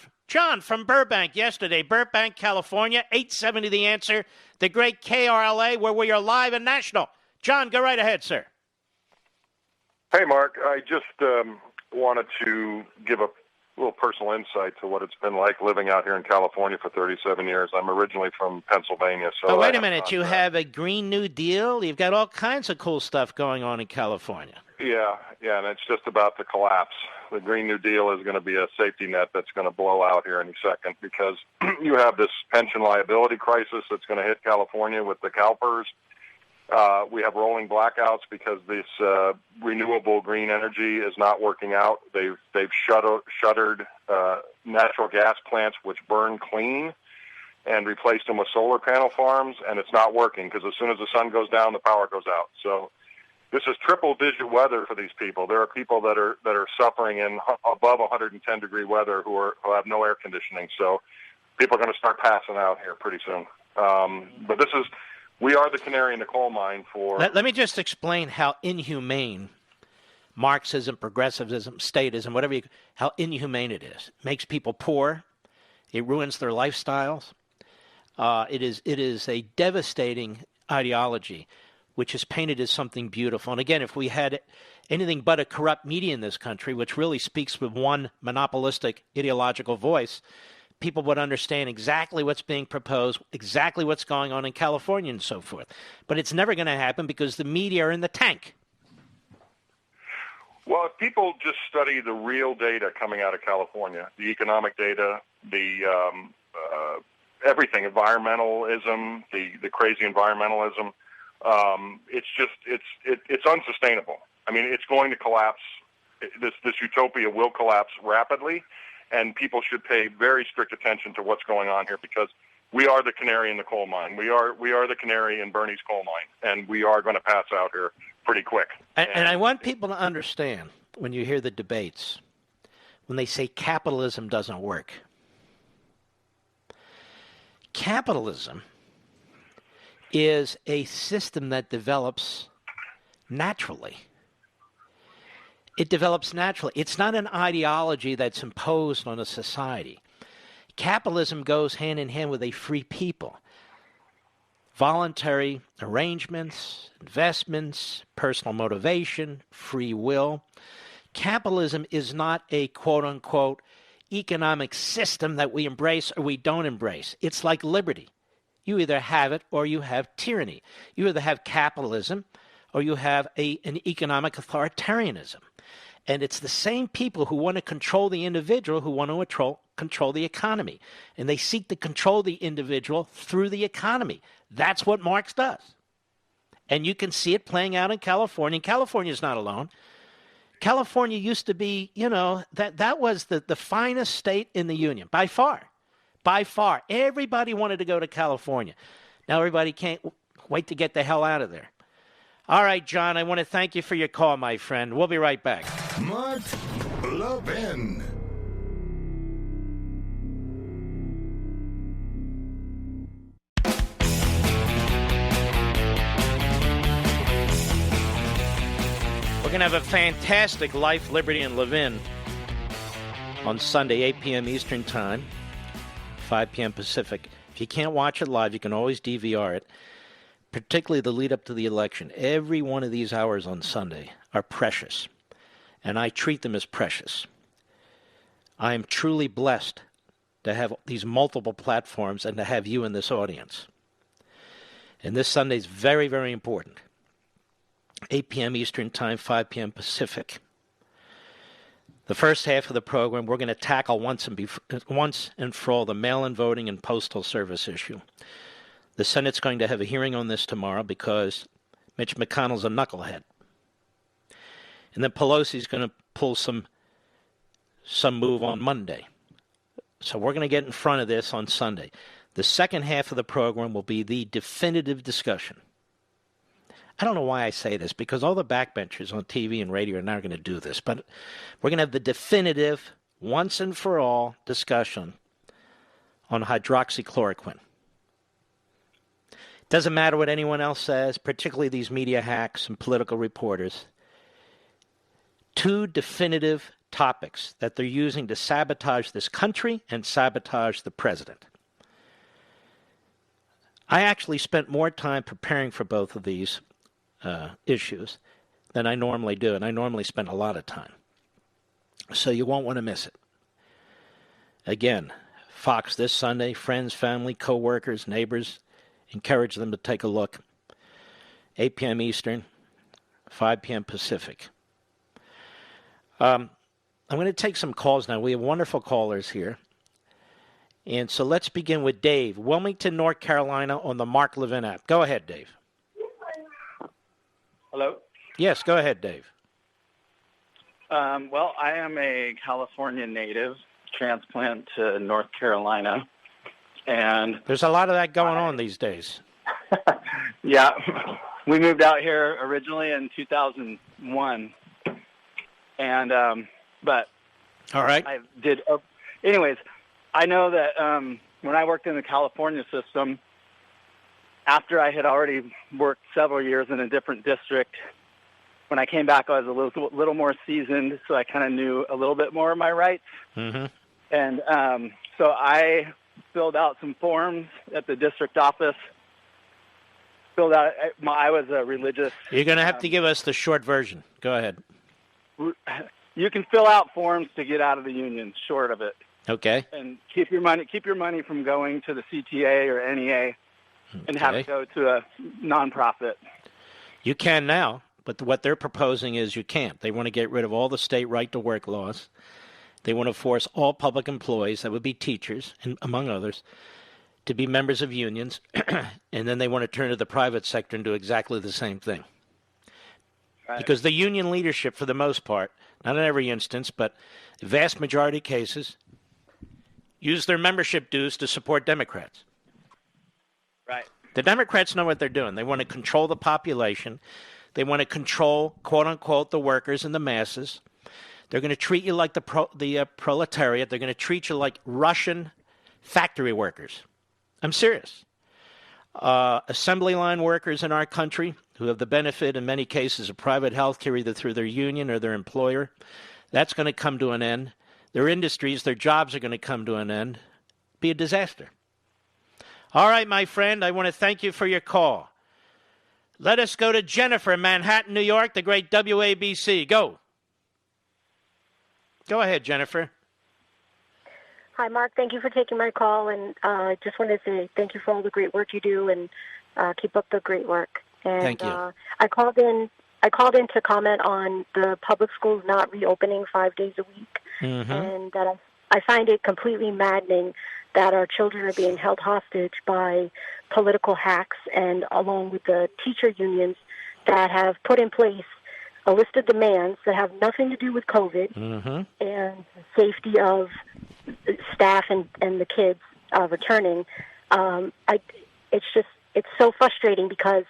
from Burbank yesterday, Burbank, California, 870 The Answer, the great KRLA, where we are live and national. John, go right ahead, sir. Hey, Mark. I just wanted to give a little personal insight to what it's been like living out here in California for 37 years. I'm originally from Pennsylvania. So wait a minute. You have a Green New Deal? You've got all kinds of cool stuff going on in California. Yeah, and it's just about to collapse. The Green New Deal is going to be a safety net that's going to blow out here any second because you have this pension liability crisis that's going to hit California with the CalPERS. We have rolling blackouts because this renewable green energy is not working out. They've shuttered natural gas plants which burn clean and replaced them with solar panel farms, and it's not working because as soon as the sun goes down, the power goes out. So this is triple-digit weather for these people. There are people that are suffering in above 110-degree weather who have no air conditioning. So people are going to start passing out here pretty soon. But we are the canary in the coal mine for. Let me just explain how inhumane Marxism, progressivism, statism, how inhumane it is. It makes people poor. It ruins their lifestyles. It is a devastating ideology, which is painted as something beautiful. And again, if we had anything but a corrupt media in this country, which really speaks with one monopolistic ideological voice, people would understand exactly what's being proposed, exactly what's going on in California and so forth. But it's never going to happen because the media are in the tank. Well, if people just study the real data coming out of California, the economic data, the everything, environmentalism, the crazy environmentalism, it's unsustainable. I mean, it's going to collapse. This utopia will collapse rapidly, and people should pay very strict attention to what's going on here because we are the canary in the coal mine. We are the canary in Bernie's coal mine, and we are going to pass out here pretty quick. And I want people to understand when you hear the debates, when they say capitalism doesn't work. Capitalism is a system that develops naturally. It develops naturally. It's not an ideology that's imposed on a society. Capitalism goes hand in hand with a free people. Voluntary arrangements, investments, personal motivation, free will. Capitalism is not a quote-unquote economic system that we embrace or we don't embrace. It's like liberty. You either have it or you have tyranny. You either have capitalism or you have an economic authoritarianism. And it's the same people who want to control the individual who want to control the economy. And they seek to control the individual through the economy. That's what Marx does. And you can see it playing out in California. And California's not alone. California used to be, that was the finest state in the Union, by far. By far. Everybody wanted to go to California. Now everybody can't wait to get the hell out of there. All right, John, I want to thank you for your call, my friend. We'll be right back. Mark Levin. We're going to have a fantastic Life, Liberty, and Levin on Sunday, 8 p.m. Eastern Time, 5 p.m. Pacific. If you can't watch it live, you can always DVR it, particularly the lead up to the election. Every one of these hours on Sunday are precious, and I treat them as precious. I am truly blessed to have these multiple platforms and to have you in this audience. And this Sunday is very, very important. 8 p.m. Eastern Time, 5 p.m. Pacific. The first half of the program, we're going to tackle once and for all the mail-in voting and postal service issue. The Senate's going to have a hearing on this tomorrow because Mitch McConnell's a knucklehead. And then Pelosi's going to pull some move on Monday. So we're going to get in front of this on Sunday. The second half of the program will be the definitive discussion. I don't know why I say this, because all the backbenchers on TV and radio are now going to do this, but we're going to have the definitive, once and for all discussion on hydroxychloroquine. Doesn't matter what anyone else says, particularly these media hacks and political reporters. Two definitive topics that they're using to sabotage this country and sabotage the president. I actually spent more time preparing for both of these issues than I normally do, and I normally spend a lot of time. So you won't want to miss it. Again, Fox this Sunday, friends, family, co-workers, neighbors, encourage them to take a look. 8 p.m. Eastern, 5 p.m. Pacific. I'm going to take some calls now. We have wonderful callers here. And so let's begin with Dave, Wilmington, North Carolina, on the Mark Levin app. Go ahead, Dave. Hello? Yes, go ahead, Dave. Well, I am a California native, transplant to North Carolina. And there's a lot of that going on these days. Yeah. We moved out here originally in 2001. And, but. All right. Anyways, I know that when I worked in the California system, after I had already worked several years in a different district, when I came back, I was a little more seasoned, so I kind of knew a little bit more of my rights. Mm-hmm. And so I filled out some forms at the district office. I was a religious. You're going to have to give us the short version. Go ahead. You can fill out forms to get out of the union, short of it. Okay. And keep your money from going to the CTA or NEA and have it go to a nonprofit. You can now, but what they're proposing is you can't. They want to get rid of all the state right-to-work laws. They want to force all public employees, that would be teachers, and among others, to be members of unions, and then they want to turn to the private sector and do exactly the same thing. Right. Because the union leadership, for the most part, not in every instance, but the vast majority of cases, use their membership dues to support Democrats. Right. The Democrats know what they're doing. They want to control the population. They want to control, quote-unquote, the workers and the masses. They're going to treat you like the proletariat. They're going to treat you like Russian factory workers. I'm serious. Assembly line workers in our country who have the benefit in many cases of private health care either through their union or their employer, that's going to come to an end. Their industries, their jobs are going to come to an end. Be a disaster. All right, my friend, I want to thank you for your call. Let us go to Jennifer in Manhattan, New York, the great WABC. Go. Go ahead, Jennifer. Hi, Mark. Thank you for taking my call, and I just wanted to say thank you for all the great work you do, and keep up the great work. And, thank you. I called in to comment on the public schools not reopening 5 days a week, and that I find it completely maddening that our children are being held hostage by political hacks, and along with the teacher unions that have put in place a list of demands that have nothing to do with COVID and safety of staff and the kids returning. It's so frustrating because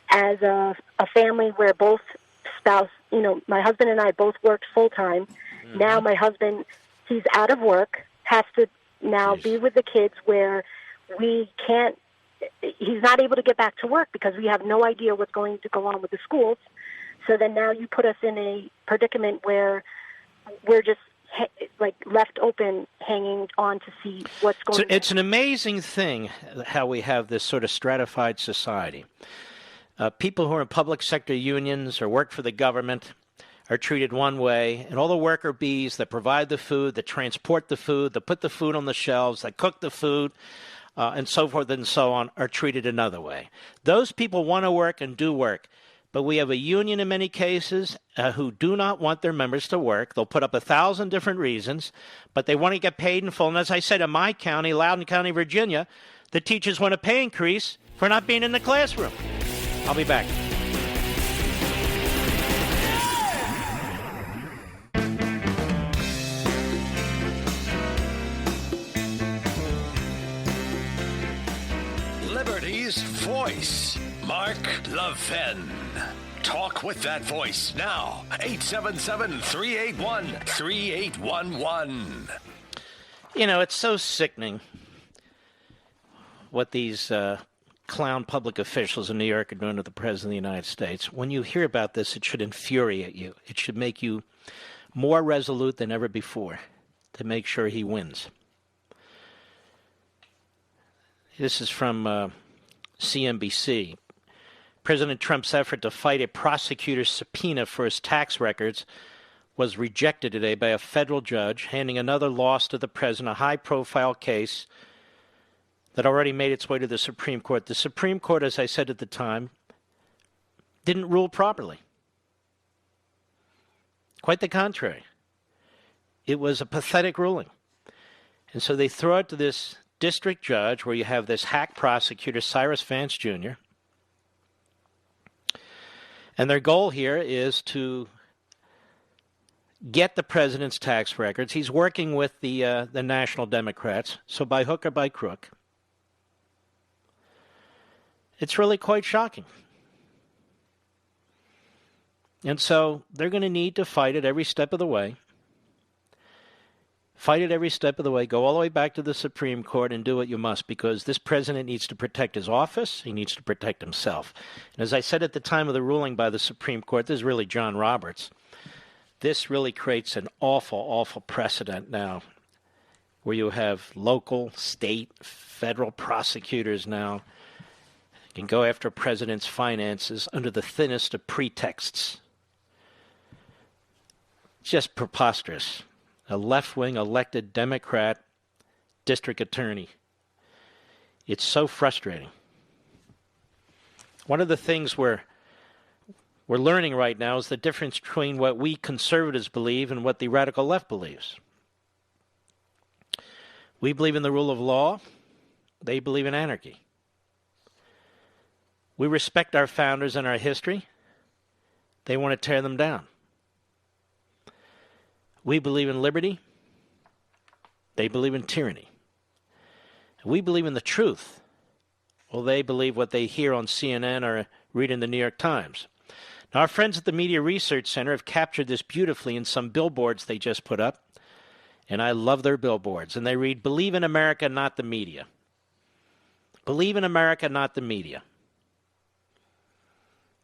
as a family where both spouse, my husband and I both worked full time. Now my husband, he's out of work, has to now be with the kids where he's not able to get back to work because we have no idea what's going to go on with the schools. So then now you put us in a predicament where we're just left open, hanging on to see what's going on. It's an amazing thing how we have this sort of stratified society. People who are in public sector unions or work for the government are treated one way, and all the worker bees that provide the food, that transport the food, that put the food on the shelves, that cook the food, and so forth and so on, are treated another way. Those people want to work and do work. But we have a union in many cases who do not want their members to work. They'll put up 1,000 different reasons, but they want to get paid in full. And as I said, in my county, Loudoun County, Virginia, the teachers want a pay increase for not being in the classroom. I'll be back. Liberty's voice, Mark Levin. Talk with that voice now. 877-381-3811. It's so sickening what these clown public officials in New York are doing to the President of the United States. When you hear about this, it should infuriate you. It should make you more resolute than ever before to make sure he wins. This is from CNBC. President Trump's effort to fight a prosecutor's subpoena for his tax records was rejected today by a federal judge, handing another loss to the president, a high-profile case that already made its way to the Supreme Court. The Supreme Court, as I said at the time, didn't rule properly. Quite the contrary. It was a pathetic ruling. And so they throw it to this district judge where you have this hack prosecutor, Cyrus Vance Jr., and their goal here is to get the president's tax records. He's working with the National Democrats, so by hook or by crook. It's really quite shocking. And so they're going to need to fight it every step of the way. Fight it every step of the way. Go all the way back to the Supreme Court and do what you must, because this president needs to protect his office. He needs to protect himself. And as I said at the time of the ruling by the Supreme Court, this is really John Roberts. This really creates an awful, awful precedent now where you have local, state, federal prosecutors now can go after a president's finances under the thinnest of pretexts. Just preposterous. A left-wing elected Democrat district attorney. It's so frustrating. One of the things we're learning right now is the difference between what we conservatives believe and what the radical left believes. We believe in the rule of law. They believe in anarchy. We respect our founders and our history. They want to tear them down. We believe in liberty. They believe in tyranny. We believe in the truth. Well, they believe what they hear on CNN or read in the New York Times. Now, our friends at the Media Research Center have captured this beautifully in some billboards they just put up. And I love their billboards. And they read, "Believe in America, not the media." Believe in America, not the media.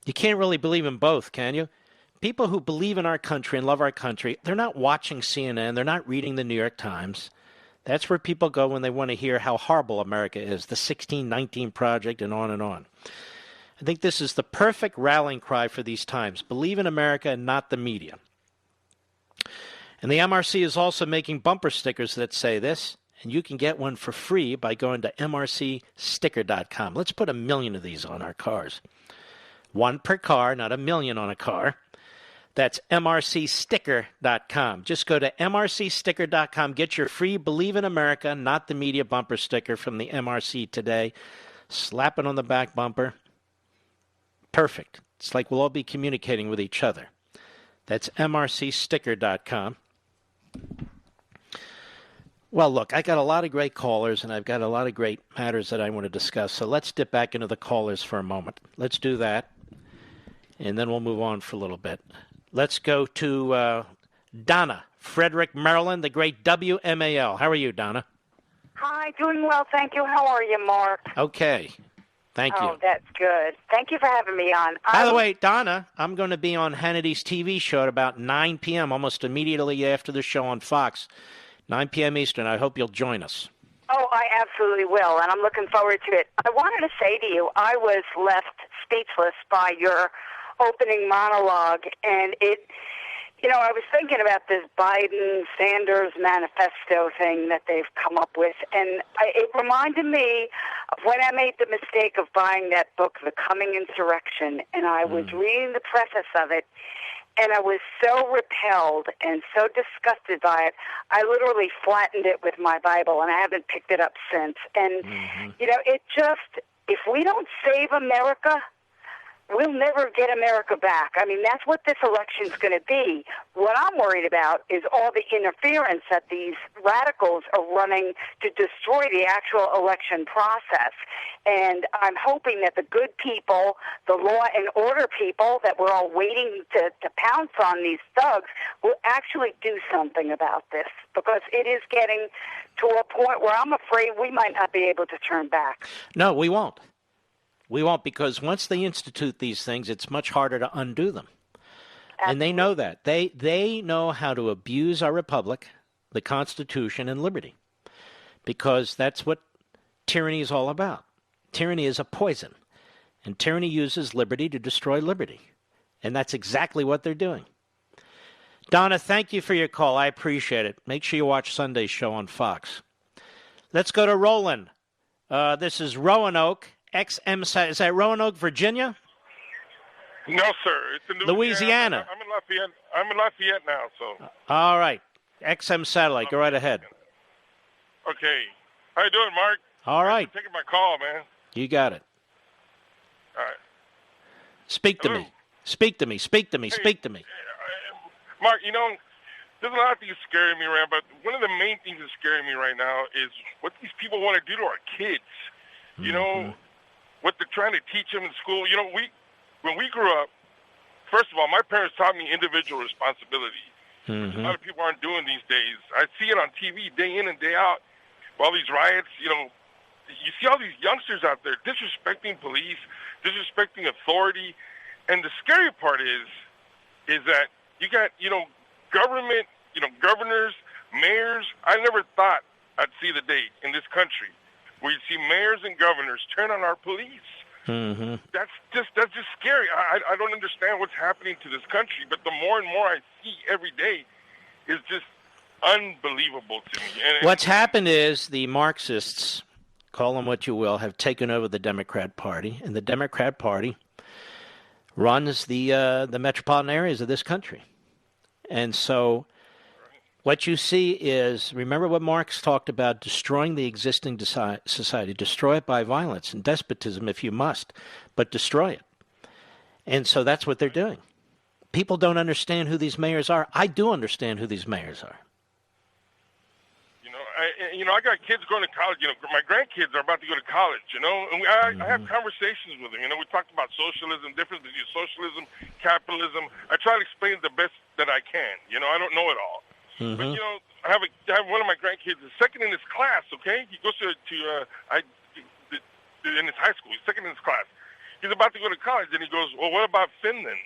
You can't really believe in both, can you? People who believe in our country and love our country, they're not watching CNN. They're not reading the New York Times. That's where people go when they want to hear how horrible America is, the 1619 Project, and on and on. I think this is the perfect rallying cry for these times. Believe in America and not the media. And the MRC is also making bumper stickers that say this, and you can get one for free by going to mrcsticker.com. Let's put 1 million of these on our cars. One per car, not 1 million on a car. That's mrcsticker.com. Just go to mrcsticker.com. Get your free Believe in America, not the media bumper sticker from the MRC today. Slap it on the back bumper. Perfect. It's like we'll all be communicating with each other. That's mrcsticker.com. Well, look, I got a lot of great callers, and I've got a lot of great matters that I want to discuss. So let's dip back into the callers for a moment. Let's do that, and then we'll move on for a little bit. Let's go to Donna, Frederick, Maryland, the great WMAL. How are you, Donna? Hi, doing well, thank you. How are you, Mark? Okay. Thank you. Oh, that's good. Thank you for having me on. By the way, Donna, I'm going to be on Hannity's TV show at about 9 p.m., almost immediately after the show on Fox, 9 p.m. Eastern. I hope you'll join us. Oh, I absolutely will, and I'm looking forward to it. I wanted to say to you, I was left speechless by your opening monologue, and I was thinking about this Biden-Sanders manifesto thing that they've come up with, and it reminded me of when I made the mistake of buying that book, The Coming Insurrection, and I was reading the preface of it, and I was so repelled and so disgusted by it, I literally flattened it with my Bible, and I haven't picked it up since. And, it just, if we don't save America, we'll never get America back. I mean, that's what this election's going to be. What I'm worried about is all the interference that these radicals are running to destroy the actual election process. And I'm hoping that the good people, the law and order people that we're all waiting to pounce on these thugs, will actually do something about this, because it is getting to a point where I'm afraid we might not be able to turn back. No, we won't. We won't, because once they institute these things, it's much harder to undo them. Absolutely. And they know that. They know how to abuse our republic, the Constitution, and liberty, because that's what tyranny is all about. Tyranny is a poison, and tyranny uses liberty to destroy liberty. And that's exactly what they're doing. Donna, thank you for your call. I appreciate it. Make sure you watch Sunday's show on Fox. Let's go to Roland. This is Roanoke. XM, is that Roanoke, Virginia? No, sir. It's in Louisiana. I'm in Lafayette. I'm in Lafayette now, so. All right. XM satellite. Go right ahead. Okay. How you doing, Mark? All right. Thanks for taking my call, man. You got it. All right. Speak to me. Speak to me. Speak to me. Hey, Speak to me. Mark, there's a lot of things scaring me around, but one of the main things that's scaring me right now is what these people want to do to our kids. What they're trying to teach them in school. When we grew up, first of all, my parents taught me individual responsibility. which a lot of people aren't doing these days. I see it on TV day in and day out. All these riots, you see all these youngsters out there disrespecting police, disrespecting authority, and the scary part is that you got, government, governors, mayors. I never thought I'd see the day in this country where you see mayors and governors turn on our police. That's just scary. I don't understand what's happening to this country, but the more and more I see every day is just unbelievable to me. What's happened is the Marxists, call them what you will, have taken over the Democrat Party, and the Democrat Party runs the metropolitan areas of this country. And so what you see is, remember what Marx talked about, destroying the existing society. Destroy it by violence and despotism if you must, but destroy it. And so that's what they're doing. People don't understand who these mayors are. I do understand who these mayors are. I got kids going to college. My grandkids are about to go to college, and I have conversations with them. We talked about socialism, difference between socialism, capitalism. I try to explain it the best that I can. I don't know it all. But, I have one of my grandkids is second in his class, okay? He goes in his high school. He's second in his class. He's about to go to college, and he goes, well, what about Finland?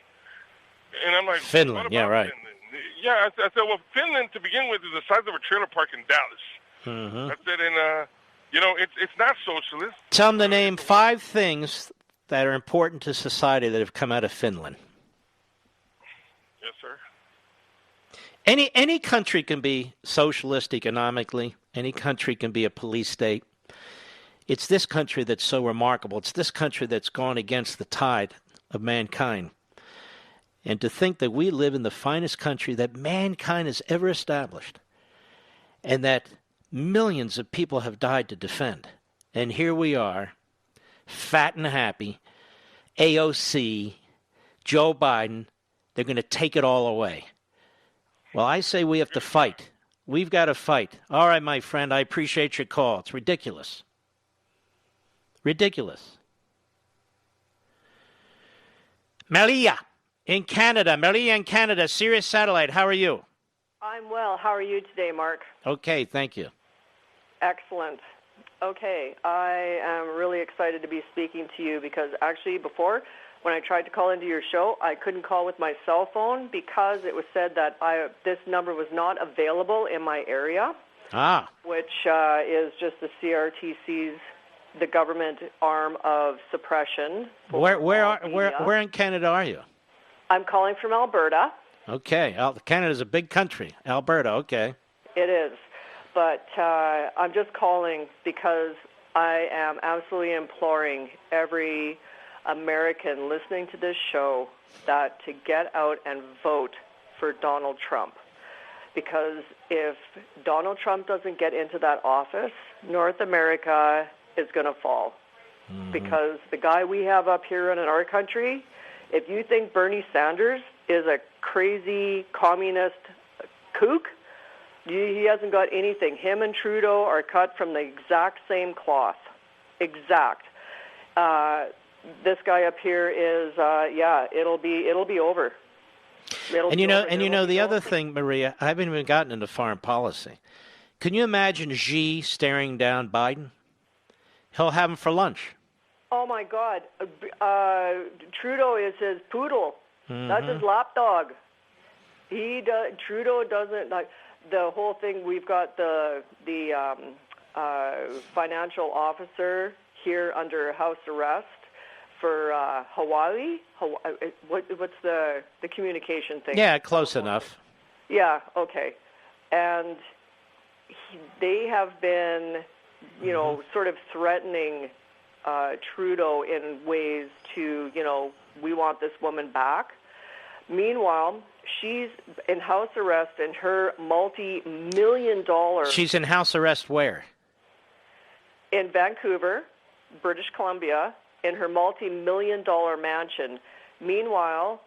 And I'm like, Finland, what about yeah, right. Finland? Yeah, I said, well, Finland, to begin with, is the size of a trailer park in Dallas. That's it, and, it's not socialist. Tell them to name 5 things that are important to society that have come out of Finland. Yes, sir. Any country can be socialist economically. Any country can be a police state. It's this country that's so remarkable. It's this country that's gone against the tide of mankind. And to think that we live in the finest country that mankind has ever established, and that millions of people have died to defend. And here we are, fat and happy, AOC, Joe Biden, they're going to take it all away. Well, I say we have to fight. We've got to fight. All right, my friend, I appreciate your call. It's ridiculous. Ridiculous. Maria in Canada. Maria in Canada, Sirius Satellite. How are you? I'm well. How are you today, Mark? Okay, thank you. Excellent. Okay, I am really excited to be speaking to you because actually before, when I tried to call into your show, I couldn't call with my cell phone because it was said that this number was not available in my area, which is just the CRTC's, the government arm of suppression. Where in Canada are you? I'm calling from Alberta. Okay, Canada's a big country. Alberta, okay. It is. But I'm just calling because I am absolutely imploring every American listening to this show that to get out and vote for Donald Trump. Because if Donald Trump doesn't get into that office, North America is going to fall. Because the guy we have up here in our country, if you think Bernie Sanders is a crazy communist kook, he hasn't got anything. Him and Trudeau are cut from the exact same cloth. Exact. This guy up here is, it'll be over. The other thing, Maria, I haven't even gotten into foreign policy. Can you imagine Xi staring down Biden? He'll have him for lunch. Oh my God, Trudeau is his poodle. That's his lapdog. Trudeau doesn't like. The whole thing, we've got the financial officer here under house arrest for Hawaii. What's the communication thing? Yeah, close enough. Yeah, okay. And they have been, sort of threatening Trudeau in ways to, we want this woman back. Meanwhile, she's in house arrest and her multi-million-dollar... She's in house arrest where? In Vancouver, British Columbia, in her multi-million-dollar mansion. Meanwhile,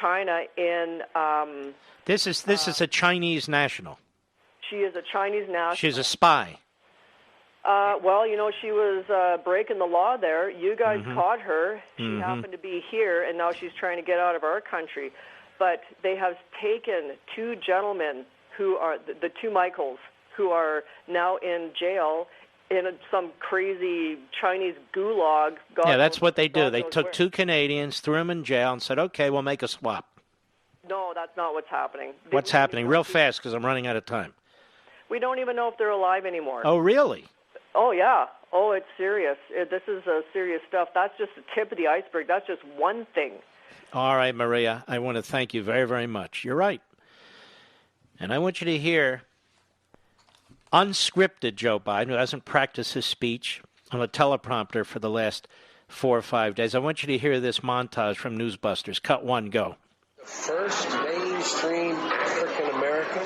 China in... This is a Chinese national. She is a Chinese national. She's a spy. She was breaking the law there. You guys caught her. She happened to be here, and now she's trying to get out of our country. but they have taken two gentlemen who are the two Michaels who are now in jail in some crazy Chinese gulag. Yeah, that's what they do. They took two Canadians, threw them in jail, and said, okay, we'll make a swap. No, that's not what's happening. What's happening? Real fast, because I'm running out of time. We don't even know if they're alive anymore. Oh, really? Oh, yeah. Oh, it's serious. This is serious stuff. That's just the tip of the iceberg. That's just one thing. All right, Maria, I want to thank you very, very much. You're right. And I want you to hear unscripted Joe Biden, who hasn't practiced his speech on a teleprompter for the last 4 or 5 days. I want you to hear this montage from Newsbusters. Cut one, go. The first mainstream African American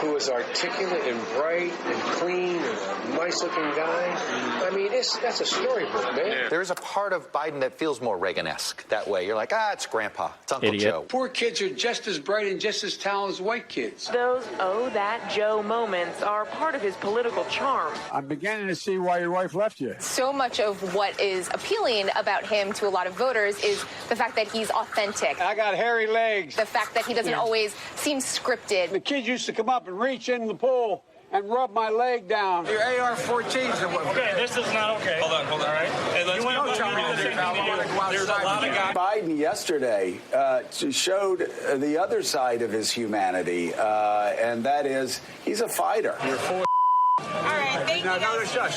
who is articulate and bright and clean and a nice-looking guy. I mean, that's a storybook, man. Yeah. There's a part of Biden that feels more Reagan-esque that way. You're like, it's Grandpa. It's Uncle Idiot. Joe. Poor kids are just as bright and just as talented as white kids. Those "oh, that Joe" moments are part of his political charm. I'm beginning to see why your wife left you. So much of what is appealing about him to a lot of voters is the fact that he's authentic. I got hairy legs. The fact that he doesn't always seem scripted. The kids used to come up and reach in the pool and rub my leg down. Your AR-14s. Okay, this is not okay. Hold on, all right? Hey, let's There's a lot of guys. Biden yesterday showed the other side of his humanity, and that is he's a fighter. You're full. All right, thank you.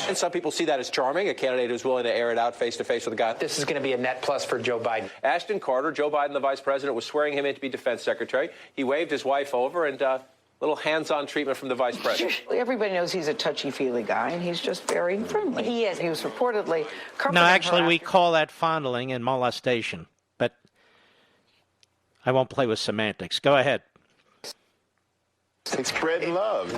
And some people see that as charming, a candidate who's willing to air it out face-to-face with a guy. This is going to be a net plus for Joe Biden. Ashton Carter, Joe Biden, the vice president, was swearing him in to be defense secretary. He waved his wife over and little hands-on treatment from the vice president. Everybody knows he's a touchy-feely guy, and he's just very friendly. He is. He was reportedly comforting No, actually, her we after. call that fondling and molestation. But I won't play with semantics. Go ahead. It's spreading love.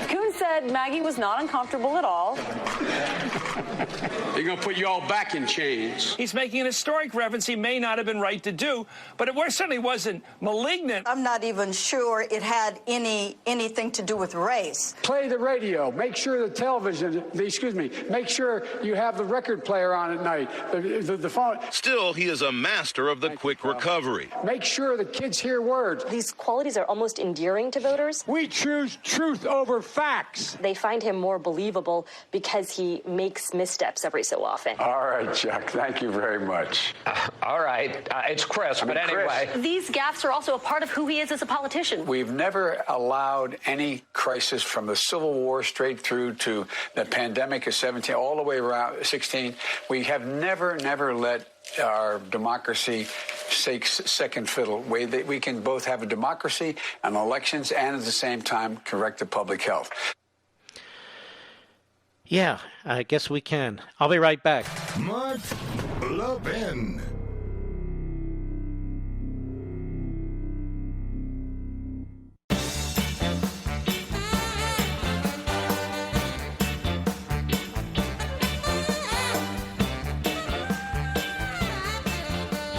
Coons said Maggie was not uncomfortable at all. They're going to put you all back in chains. He's making an historic reference he may not have been right to do, but it certainly wasn't malignant. I'm not even sure it had anything to do with race. Play the radio. Make sure the television, make sure you have the record player on at night. The phone. Still, he is a master of the quick recovery. Make sure the kids hear words. These qualities are almost endearing to voters. We choose truth over facts. They find him more believable because he makes missteps every so often. All right, Chuck. Thank you very much. All right. It's Chris, but anyway. These gaffes are also a part of who he is as a politician. We've never allowed any crisis from the Civil War straight through to the pandemic of 17, all the way around 16. We have never let our democracy take second fiddle. We can both have a democracy and elections and at the same time correct the public health. Yeah, I guess we can. I'll be right back. Mark Levin.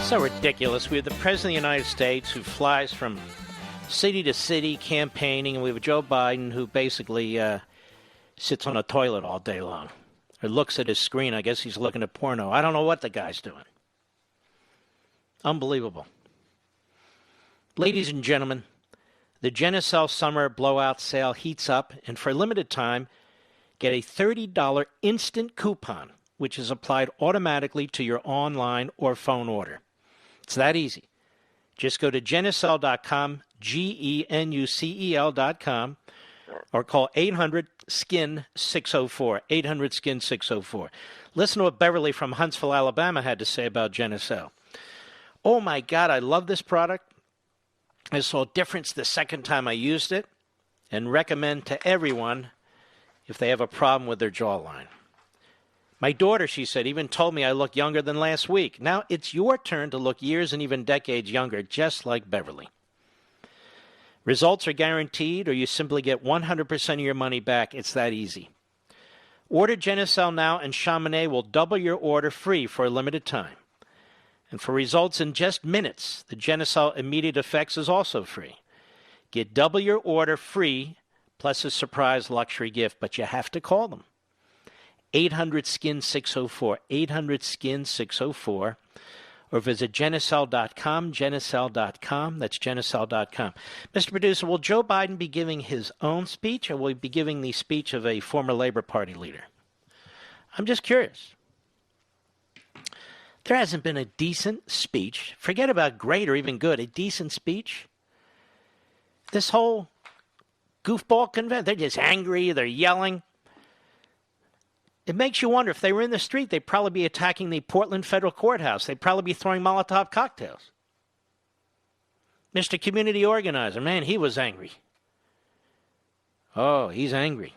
So ridiculous. We have the President of the United States who flies from city to city campaigning, and we have Joe Biden who basically sits on a toilet all day long or looks at his screen. I guess he's looking at porno. I don't know what the guy's doing. Unbelievable. Ladies and gentlemen, the Genicel Summer Blowout Sale heats up, and for a limited time, get a $30 instant coupon, which is applied automatically to your online or phone order. It's that easy. Just go to Genicel.com, GENUCEL.com, or call 800-SKIN-604, 800-SKIN-604. Listen to what Beverly from Huntsville, Alabama had to say about Genicel. Oh, my God, I love this product. I saw a difference the second time I used it and recommend to everyone if they have a problem with their jawline. My daughter, she said, even told me I look younger than last week. Now it's your turn to look years and even decades younger, just like Beverly. Results are guaranteed, or you simply get 100% of your money back. It's that easy. Order Genicel now, and Chamonix will double your order free for a limited time. And for results in just minutes, the Genicel Immediate Effects is also free. Get double your order free, plus a surprise luxury gift, but you have to call them. 800-SKIN-604, 800-SKIN-604, or visit Genicel.com, Genicel.com. That's Genicel.com. Mr. Producer, will Joe Biden be giving his own speech, or will he be giving the speech of a former Labor Party leader? I'm just curious. There hasn't been a decent speech. Forget about great or even good. A decent speech. This whole goofball convention, they're just angry. They're yelling. It makes you wonder if they were in the street, they'd probably be attacking the Portland Federal Courthouse. They'd probably be throwing Molotov cocktails. Mr. Community Organizer, man, he was angry. Oh, he's angry.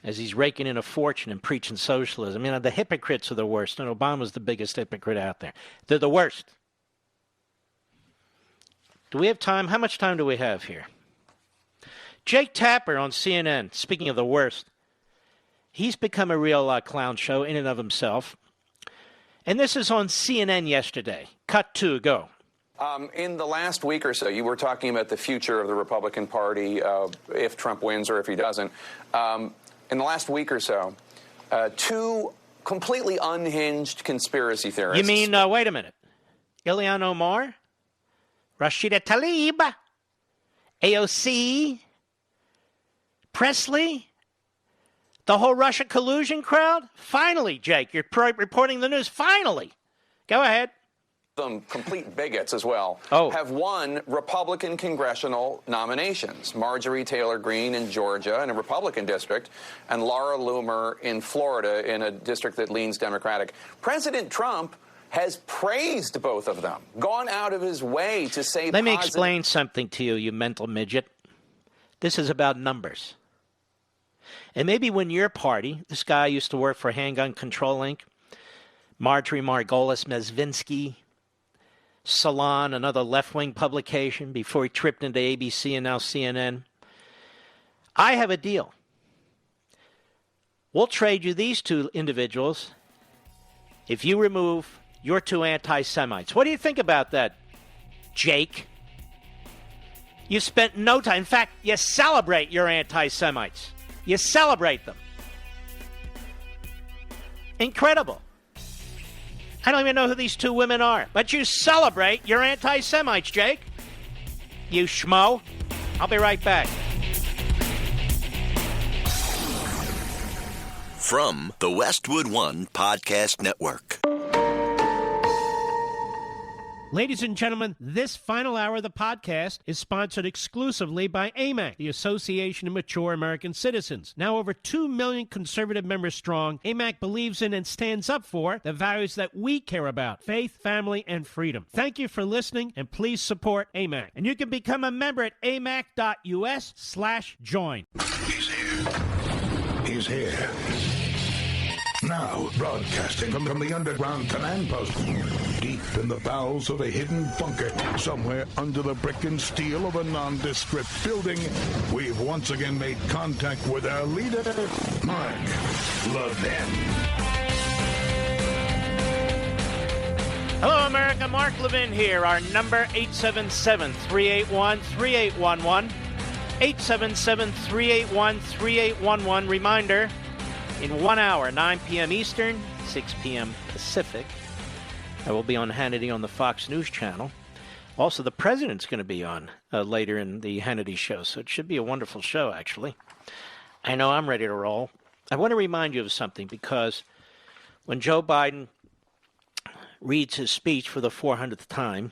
As he's raking in a fortune and preaching socialism. You know, the hypocrites are the worst, and Obama's the biggest hypocrite out there. They're the worst. Do we have time? How much time do we have here? Jake Tapper on CNN, speaking of the worst. He's become a real clown show in and of himself. And this is on CNN yesterday. Cut 2, go. In the last week or so, you were talking about the future of the Republican Party, if Trump wins or if he doesn't. In the last week or so, two completely unhinged conspiracy theorists. You mean, wait a minute, Ilhan Omar, Rashida Tlaib, AOC, Presley, the whole Russia collusion crowd? Finally, Jake, you're reporting the news. Finally. Go ahead. Them complete bigots as well, Oh. have won Republican congressional nominations. Marjorie Taylor Greene in Georgia in a Republican district, and Laura Loomer in Florida in a district that leans Democratic. President Trump has praised both of them, gone out of his way to say Let me explain something to you, you mental midget. This is about numbers. And maybe when your party, this guy used to work for Handgun Control Inc., Marjorie Margolis Mezvinsky, Salon, another left-wing publication, before he tripped into ABC and now CNN. I have a deal. We'll trade you these two individuals if you remove your two anti-Semites. What do you think about that, Jake? You spent no time. In fact, you celebrate your anti-Semites. You celebrate them. Incredible. I don't even know who these two women are, but you celebrate your anti-Semites, Jake. You schmo. I'll be right back. From the Westwood One Podcast Network. Ladies and gentlemen, this final hour of the podcast is sponsored exclusively by AMAC, the Association of Mature American Citizens. Now over 2 million conservative members strong, AMAC believes in and stands up for the values that we care about: faith, family, and freedom. Thank you for listening, and please support AMAC. And you can become a member at amac.us/join. He's here. He's here. Now, broadcasting from the underground command post, deep in the bowels of a hidden bunker, somewhere under the brick and steel of a nondescript building, we've once again made contact with our leader, Mark Levin. Hello, America. Mark Levin here. Our number, 877-381-3811. 877-381-3811. Reminder, in 1 hour, 9 p.m. Eastern, 6 p.m. Pacific, I will be on Hannity on the Fox News channel. Also, the president's going to be on later in the Hannity show, so it should be a wonderful show, actually. I know I'm ready to roll. I want to remind you of something, because when Joe Biden reads his speech for the 400th time,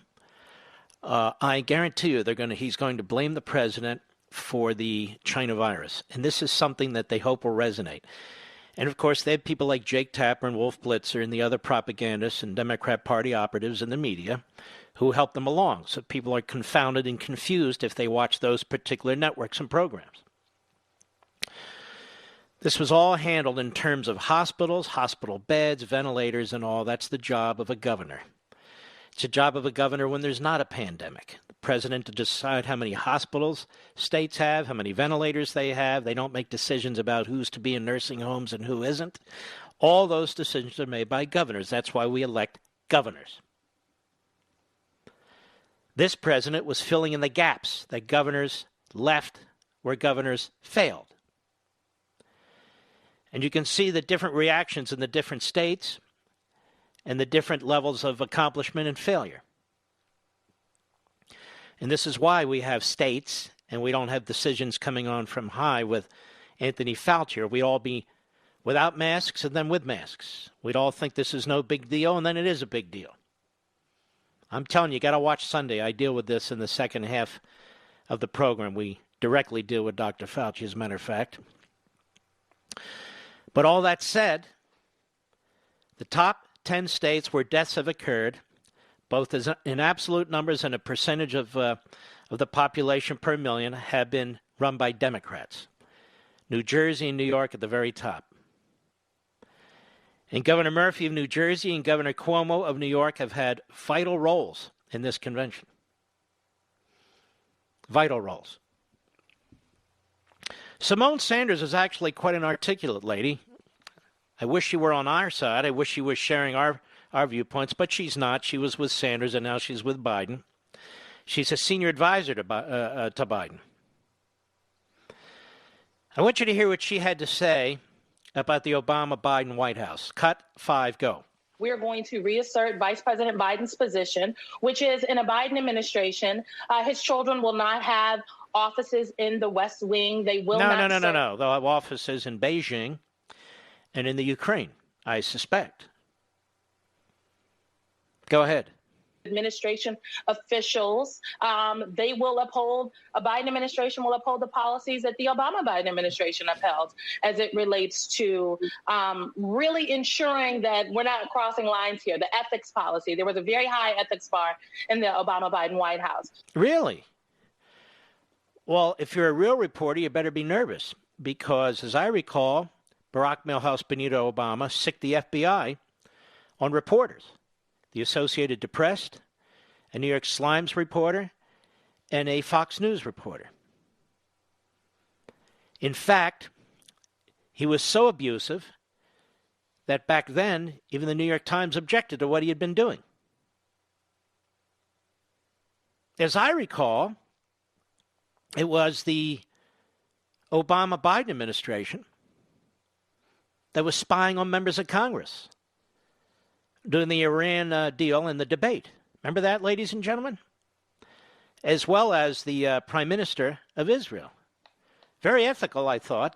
I guarantee you he's going to blame the president for the China virus. And this is something that they hope will resonate. And, of course, they have people like Jake Tapper and Wolf Blitzer and the other propagandists and Democrat Party operatives in the media who help them along. So people are confounded and confused if they watch those particular networks and programs. This was all handled in terms of hospitals, hospital beds, ventilators, and all. That's the job of a governor. It's a job of a governor when there's not a pandemic. The president to decide how many hospitals states have, how many ventilators they have. They don't make decisions about who's to be in nursing homes and who isn't. All those decisions are made by governors. That's why we elect governors. This president was filling in the gaps that governors left where governors failed. And you can see the different reactions in the different states and the different levels of accomplishment and failure. And this is why we have states and we don't have decisions coming on from high with Anthony Fauci. We'd all be without masks and then with masks. We'd all think this is no big deal, and then it is a big deal. I'm telling you, you got to watch Sunday. I deal with this in the second half of the program. We directly deal with Dr. Fauci, as a matter of fact. But all that said, the top 10 states where deaths have occurred, both as in absolute numbers and a percentage of the population per million, have been run by Democrats. New Jersey and New York at the very top. And Governor Murphy of New Jersey and Governor Cuomo of New York have had vital roles in this convention. Vital roles. Simone Sanders is actually quite an articulate lady. I wish she were on our side. I wish she was sharing our viewpoints, but she's not. She was with Sanders, and now she's with Biden. She's a senior advisor to Biden. I want you to hear what she had to say about the Obama-Biden White House. Cut 5, go. We are going to reassert Vice President Biden's position, which is in a Biden administration, his children will not have offices in the West Wing. They will not. No. They'll have offices in Beijing and in the Ukraine, I suspect. Go ahead. Administration officials, they will uphold, a Biden administration will uphold the policies that the Obama-Biden administration upheld as it relates to really ensuring that we're not crossing lines here. The ethics policy, there was a very high ethics bar in the Obama-Biden White House. Really? Well, if you're a real reporter, you better be nervous because, as I recall, Barack Milhouse Benito Obama sicked the FBI on reporters. The Associated Press, a New York Slimes reporter, and a Fox News reporter. In fact, he was so abusive that back then, even the New York Times objected to what he had been doing. As I recall, it was the Obama-Biden administration that was spying on members of Congress during the Iran deal and the debate. Remember that, ladies and gentlemen? As well as the Prime Minister of Israel. Very ethical, I thought.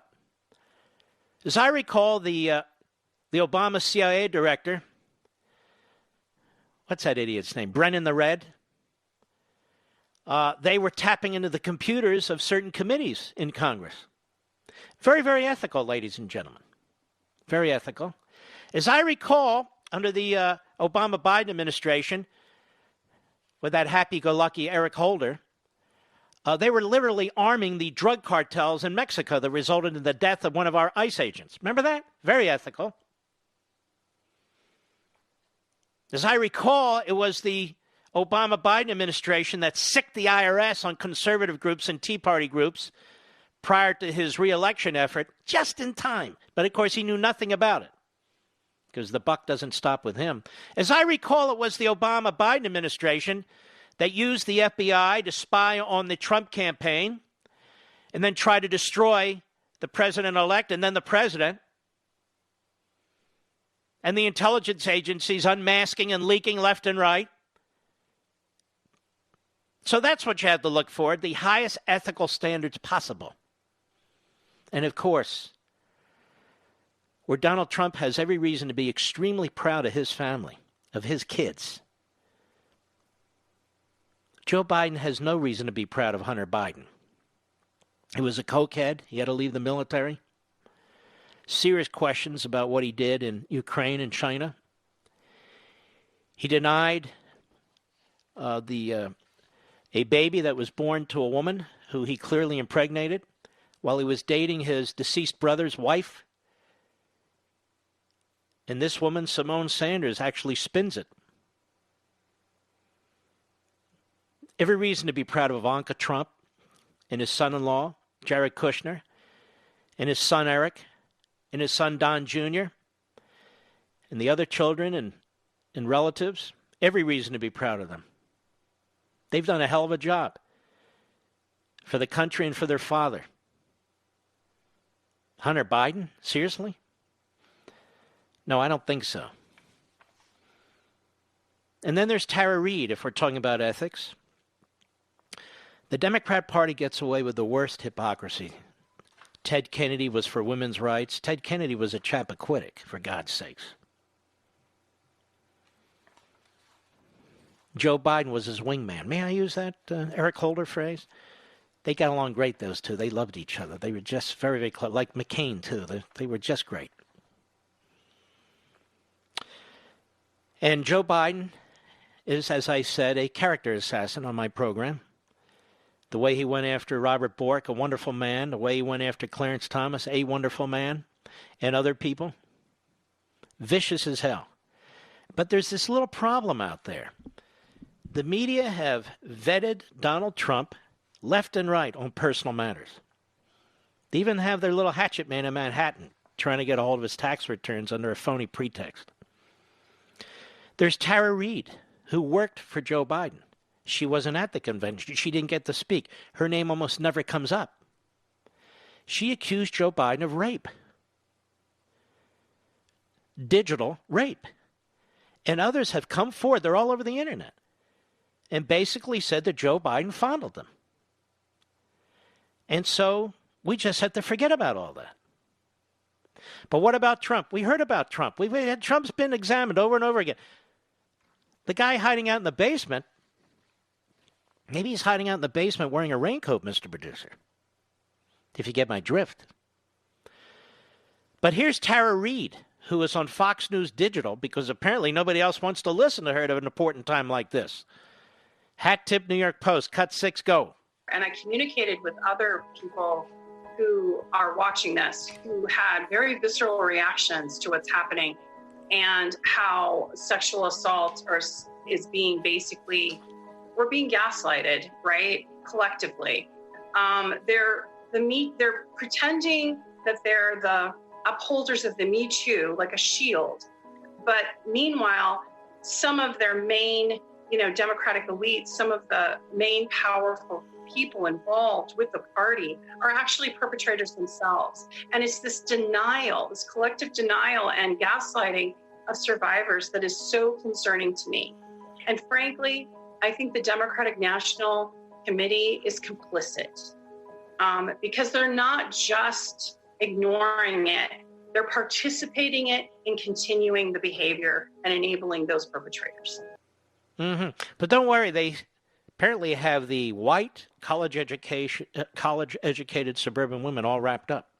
As I recall, the Obama CIA director, what's that idiot's name? Brennan the Red. They were tapping into the computers of certain committees in Congress. Very, very ethical, ladies and gentlemen. Very ethical. As I recall, under the Obama-Biden administration, with that happy-go-lucky Eric Holder, they were literally arming the drug cartels in Mexico that resulted in the death of one of our ICE agents. Remember that? Very ethical. As I recall, it was the Obama-Biden administration that sicked the IRS on conservative groups and Tea Party groups prior to his reelection effort, just in time. But, of course, he knew nothing about it because the buck doesn't stop with him. As I recall, it was the Obama-Biden administration that used the FBI to spy on the Trump campaign and then try to destroy the president-elect and then the president. And the intelligence agencies unmasking and leaking left and right. So that's what you have to look for, the highest ethical standards possible. And, of course, where Donald Trump has every reason to be extremely proud of his family, of his kids, Joe Biden has no reason to be proud of Hunter Biden. He was a cokehead. He had to leave the military. Serious questions about what he did in Ukraine and China. He denied a baby that was born to a woman who he clearly impregnated while he was dating his deceased brother's wife. And this woman, Simone Sanders, actually spins it. Every reason to be proud of Ivanka Trump and his son-in-law, Jared Kushner, and his son, Eric, and his son, Don Jr., and the other children and relatives. Every reason to be proud of them. They've done a hell of a job for the country and for their father. Hunter Biden? Seriously? No, I don't think so. And then there's Tara Reid, if we're talking about ethics. The Democrat Party gets away with the worst hypocrisy. Ted Kennedy was for women's rights. Ted Kennedy was a Chappaquiddick, for God's sakes. Joe Biden was his wingman. May I use that Eric Holder phrase? They got along great, those two. They loved each other. They were just very, very close. Like McCain, too. They were just great. And Joe Biden is, as I said, a character assassin on my program. The way he went after Robert Bork, a wonderful man. The way he went after Clarence Thomas, a wonderful man. And other people. Vicious as hell. But there's this little problem out there. The media have vetted Donald Trump left and right on personal matters. They even have their little hatchet man in Manhattan trying to get a hold of his tax returns under a phony pretext. There's Tara Reid, who worked for Joe Biden. She wasn't at the convention. She didn't get to speak. Her name almost never comes up. She accused Joe Biden of rape. Digital rape. And others have come forward. They're all over the internet. And basically said that Joe Biden fondled them. And so we just have to forget about all that. But what about Trump? We heard about Trump. Trump's been examined over and over again. The guy hiding out in the basement, maybe he's hiding out in the basement wearing a raincoat, Mr. Producer, if you get my drift. But here's Tara Reid, who is on Fox News Digital, because apparently nobody else wants to listen to her at an important time like this. Hat tip, New York Post, cut 6, go. And I communicated with other people who are watching this, who had very visceral reactions to what's happening and how sexual assault is being basically, we're being gaslighted, right? Collectively. They're pretending that they're the upholders of the Me Too, like a shield. But meanwhile, some of their main, Democratic elites, some of the main powerful people involved with the party are actually perpetrators themselves. And it's this denial, this collective denial and gaslighting of survivors that is so concerning to me. And frankly, I think the Democratic National Committee is complicit because they're not just ignoring it, they're participating in continuing the behavior and enabling those perpetrators. Mm-hmm. But don't worry, they apparently have the white college-educated suburban women all wrapped up.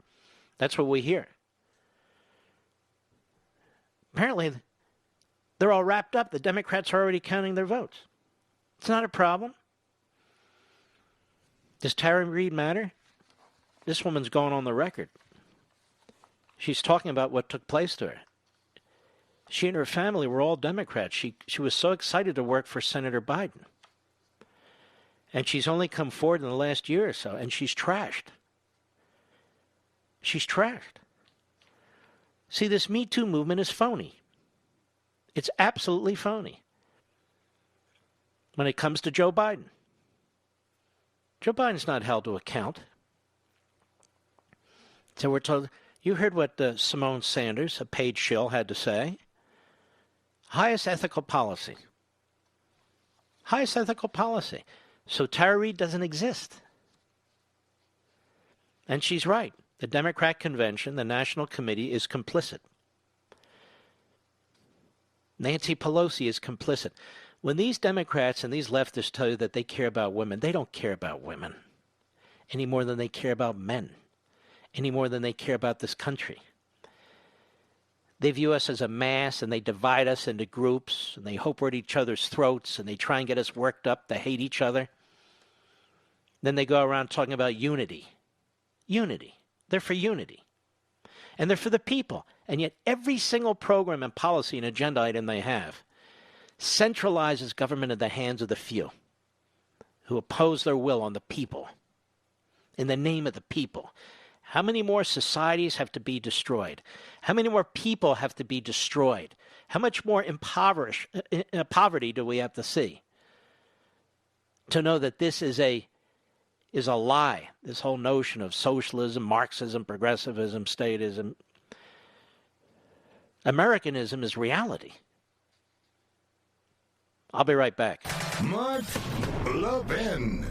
That's what we hear. Apparently, they're all wrapped up. The Democrats are already counting their votes. It's not a problem. Does Tara Reid matter? This woman's going on the record. She's talking about what took place to her. She and her family were all Democrats. She was so excited to work for Senator Biden. And she's only come forward in the last year or so, and she's trashed. She's trashed. See, this Me Too movement is phony. It's absolutely phony. When it comes to Joe Biden. Joe Biden's not held to account. So we're told, you heard what Simone Sanders, a paid shill, had to say. Highest ethical policy. Highest ethical policy. So Tara Reid doesn't exist. And she's right. The Democrat convention, the National Committee, is complicit. Nancy Pelosi is complicit. When these Democrats and these leftists tell you that they care about women, they don't care about women any more than they care about men, any more than they care about this country. They view us as a mass, and they divide us into groups, and they hope we're at each other's throats, and they try and get us worked up to hate each other. Then they go around talking about unity. Unity. They're for unity. And they're for the people. And yet every single program and policy and agenda item they have centralizes government in the hands of the few who oppose their will on the people, in the name of the people. How many more societies have to be destroyed? How many more people have to be destroyed? How much more poverty do we have to see to know that this is a lie, this whole notion of socialism, Marxism, progressivism, statism? Americanism is reality. I'll be right back. Mark Levin.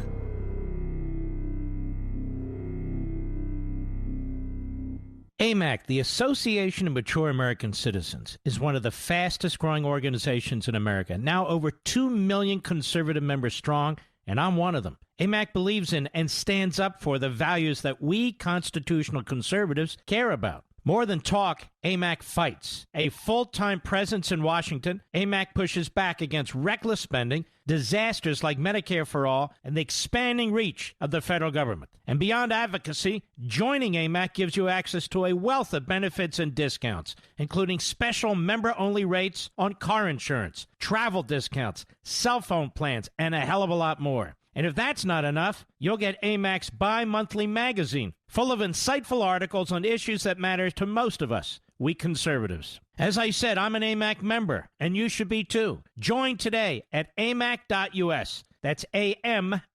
AMAC, the Association of Mature American Citizens, is one of the fastest growing organizations in America, now over 2 million conservative members strong, and I'm one of them. AMAC believes in and stands up for the values that we constitutional conservatives care about. More than talk, AMAC fights. A full-time presence in Washington, AMAC pushes back against reckless spending, disasters like Medicare for All, and the expanding reach of the federal government. And beyond advocacy, joining AMAC gives you access to a wealth of benefits and discounts, including special member-only rates on car insurance, travel discounts, cell phone plans, and a hell of a lot more. And if that's not enough, you'll get AMAC's bi-monthly magazine, full of insightful articles on issues that matter to most of us, we conservatives. As I said, I'm an AMAC member, and you should be too. Join today at amac.us. That's AMAC.us.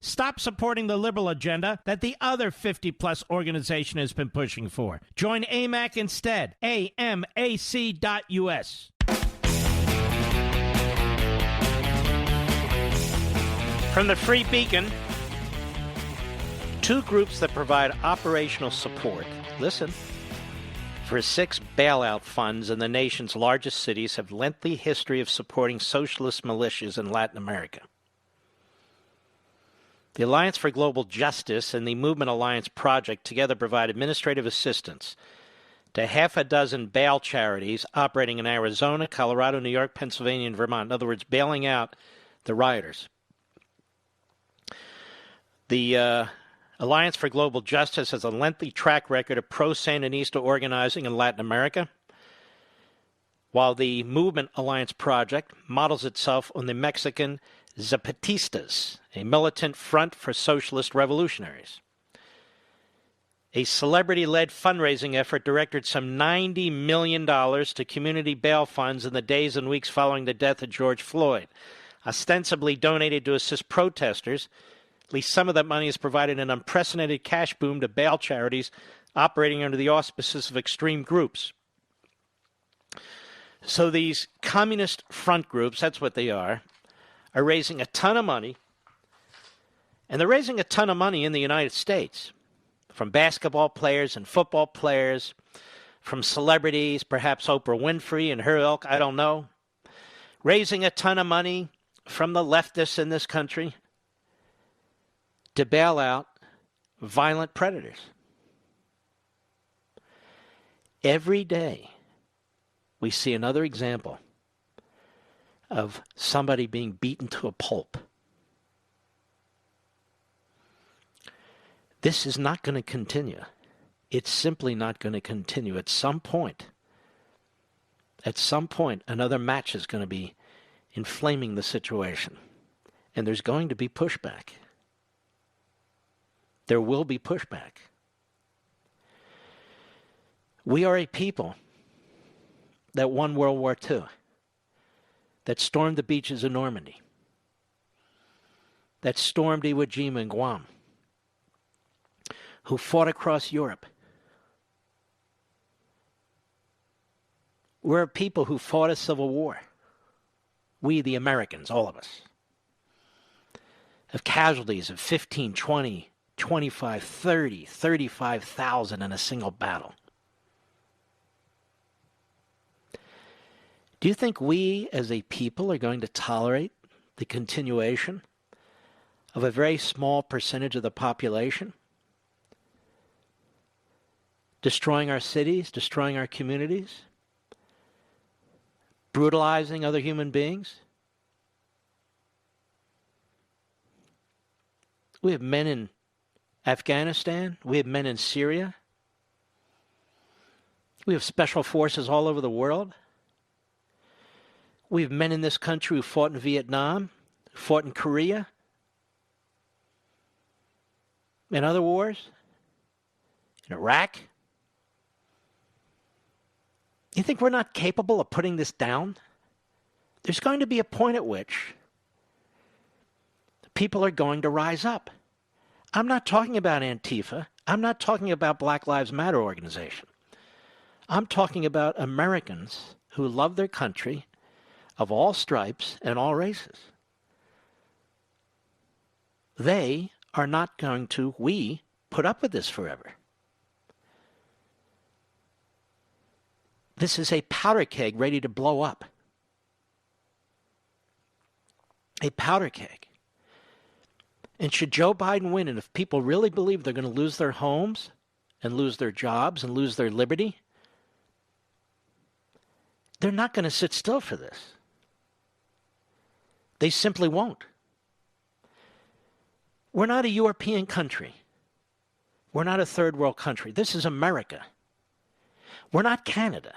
Stop supporting the liberal agenda that the other 50-plus organization has been pushing for. Join AMAC instead. AMAC.us. From the Free Beacon, two groups that provide operational support, listen, for 6 bailout funds in the nation's largest cities have lengthy history of supporting socialist militias in Latin America. The Alliance for Global Justice and the Movement Alliance Project together provide administrative assistance to half a dozen bail charities operating in Arizona, Colorado, New York, Pennsylvania, and Vermont. In other words, bailing out the rioters. The Alliance for Global Justice has a lengthy track record of pro-Sandinista organizing in Latin America, while the Movement Alliance Project models itself on the Mexican Zapatistas, a militant front for socialist revolutionaries. A celebrity-led fundraising effort directed some $90 million to community bail funds in the days and weeks following the death of George Floyd, ostensibly donated to assist protesters. At least some of that money has provided an unprecedented cash boom to bail charities operating under the auspices of extreme groups. So these communist front groups, that's what they are raising a ton of money. And they're raising a ton of money in the United States from basketball players and football players, from celebrities, perhaps Oprah Winfrey and her ilk, I don't know. Raising a ton of money from the leftists in this country to bail out violent predators. Every day, we see another example of somebody being beaten to a pulp. This is not going to continue. It's simply not going to continue. At some point, another match is going to be inflaming the situation. And there's going to be pushback. There will be pushback. We are a people that won World War II, that stormed the beaches of Normandy, that stormed Iwo Jima and Guam, who fought across Europe. We're a people who fought a civil war. We, the Americans, all of us, have casualties of 15, 20, 25, 30, 35,000 in a single battle. Do you think we as a people are going to tolerate the continuation of a very small percentage of the population destroying our cities, destroying our communities, brutalizing other human beings? We have men in Afghanistan. We have men in Syria. We have special forces all over the world. We have men in this country who fought in Vietnam, who fought in Korea, in other wars, in Iraq. You think we're not capable of putting this down? There's going to be a point at which people are going to rise up. I'm not talking about Antifa. I'm not talking about Black Lives Matter organization. I'm talking about Americans who love their country, of all stripes and all races. They are not going to, put up with this forever. This is a powder keg ready to blow up. A powder keg. And should Joe Biden win, and if people really believe they're going to lose their homes and lose their jobs and lose their liberty, they're not going to sit still for this. They simply won't. We're not a European country. We're not a third world country. This is America. We're not Canada.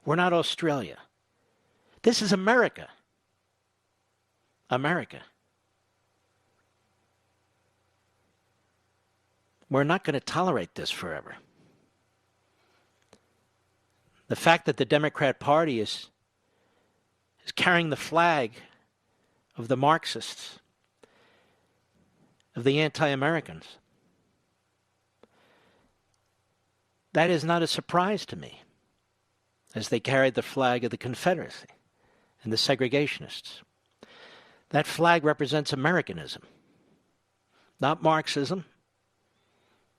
We're not Australia. This is America. America. We're not going to tolerate this forever. The fact that the Democrat Party is carrying the flag of the Marxists, of the anti-Americans, that is not a surprise to me, as they carried the flag of the Confederacy and the segregationists. That flag represents Americanism, not Marxism,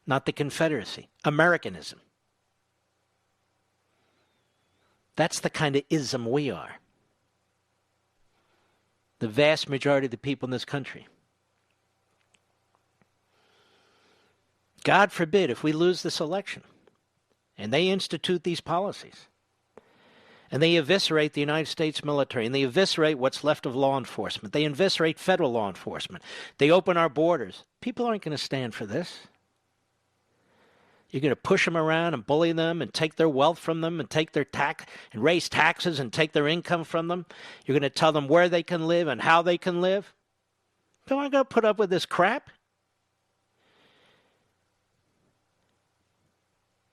not the Confederacy, Americanism. That's the kind of ism we are. The vast majority of the people in this country. God forbid if we lose this election and they institute these policies and they eviscerate the United States military and they eviscerate what's left of law enforcement. They eviscerate federal law enforcement. They open our borders. People aren't going to stand for this. You're going to push them around and bully them and take their wealth from them and take their tax and raise taxes and take their income from them. You're going to tell them where they can live and how they can live. People aren't going to put up with this crap.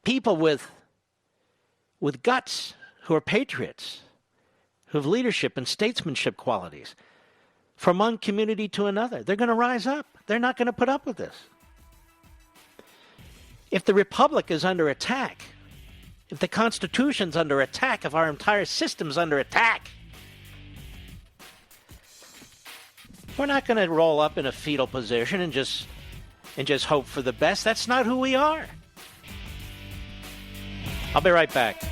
People with guts, who are patriots, who have leadership and statesmanship qualities, from one community to another, they're going to rise up. They're not going to put up with this. If the Republic is under attack, if the Constitution's under attack, if our entire system's under attack, we're not going to roll up in a fetal position and just hope for the best. That's not who we are. I'll be right back.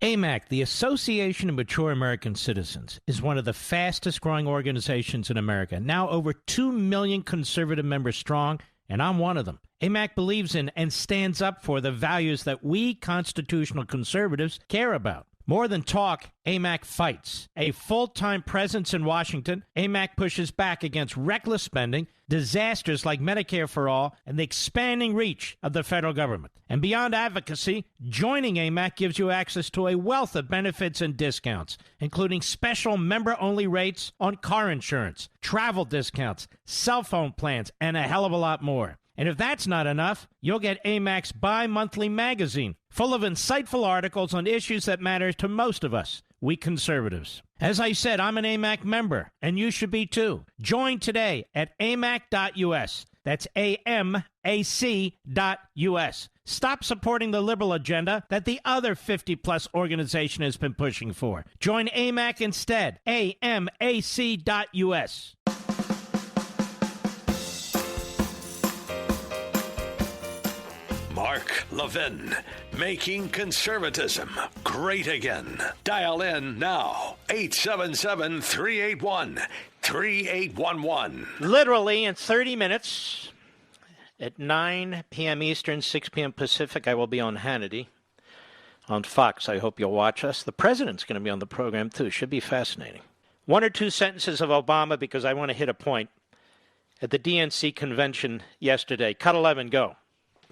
AMAC, the Association of Mature American Citizens, is one of the fastest growing organizations in America. Now over 2 million conservative members strong, and I'm one of them. AMAC believes in and stands up for the values that we constitutional conservatives care about. More than talk, AMAC fights. A full-time presence in Washington, AMAC pushes back against reckless spending, disasters like Medicare for All, and the expanding reach of the federal government. And beyond advocacy, joining AMAC gives you access to a wealth of benefits and discounts, including special member-only rates on car insurance, travel discounts, cell phone plans, and a hell of a lot more. And if that's not enough, you'll get AMAC's bi-monthly magazine, full of insightful articles on issues that matter to most of us, we conservatives. As I said, I'm an AMAC member, and you should be too. Join today at amac.us. That's AMAC.us. Stop supporting the liberal agenda that the other 50-plus organization has been pushing for. Join AMAC instead. AMAC.us. Mark Levin, making conservatism great again. Dial in now, 877-381-3811. Literally in 30 minutes, at 9 p.m. Eastern, 6 p.m. Pacific, I will be on Hannity on Fox. I hope you'll watch us. The president's going to be on the program, too. Should be fascinating. One or two sentences of Obama, because I want to hit a point. At the DNC convention yesterday, cut 11, go.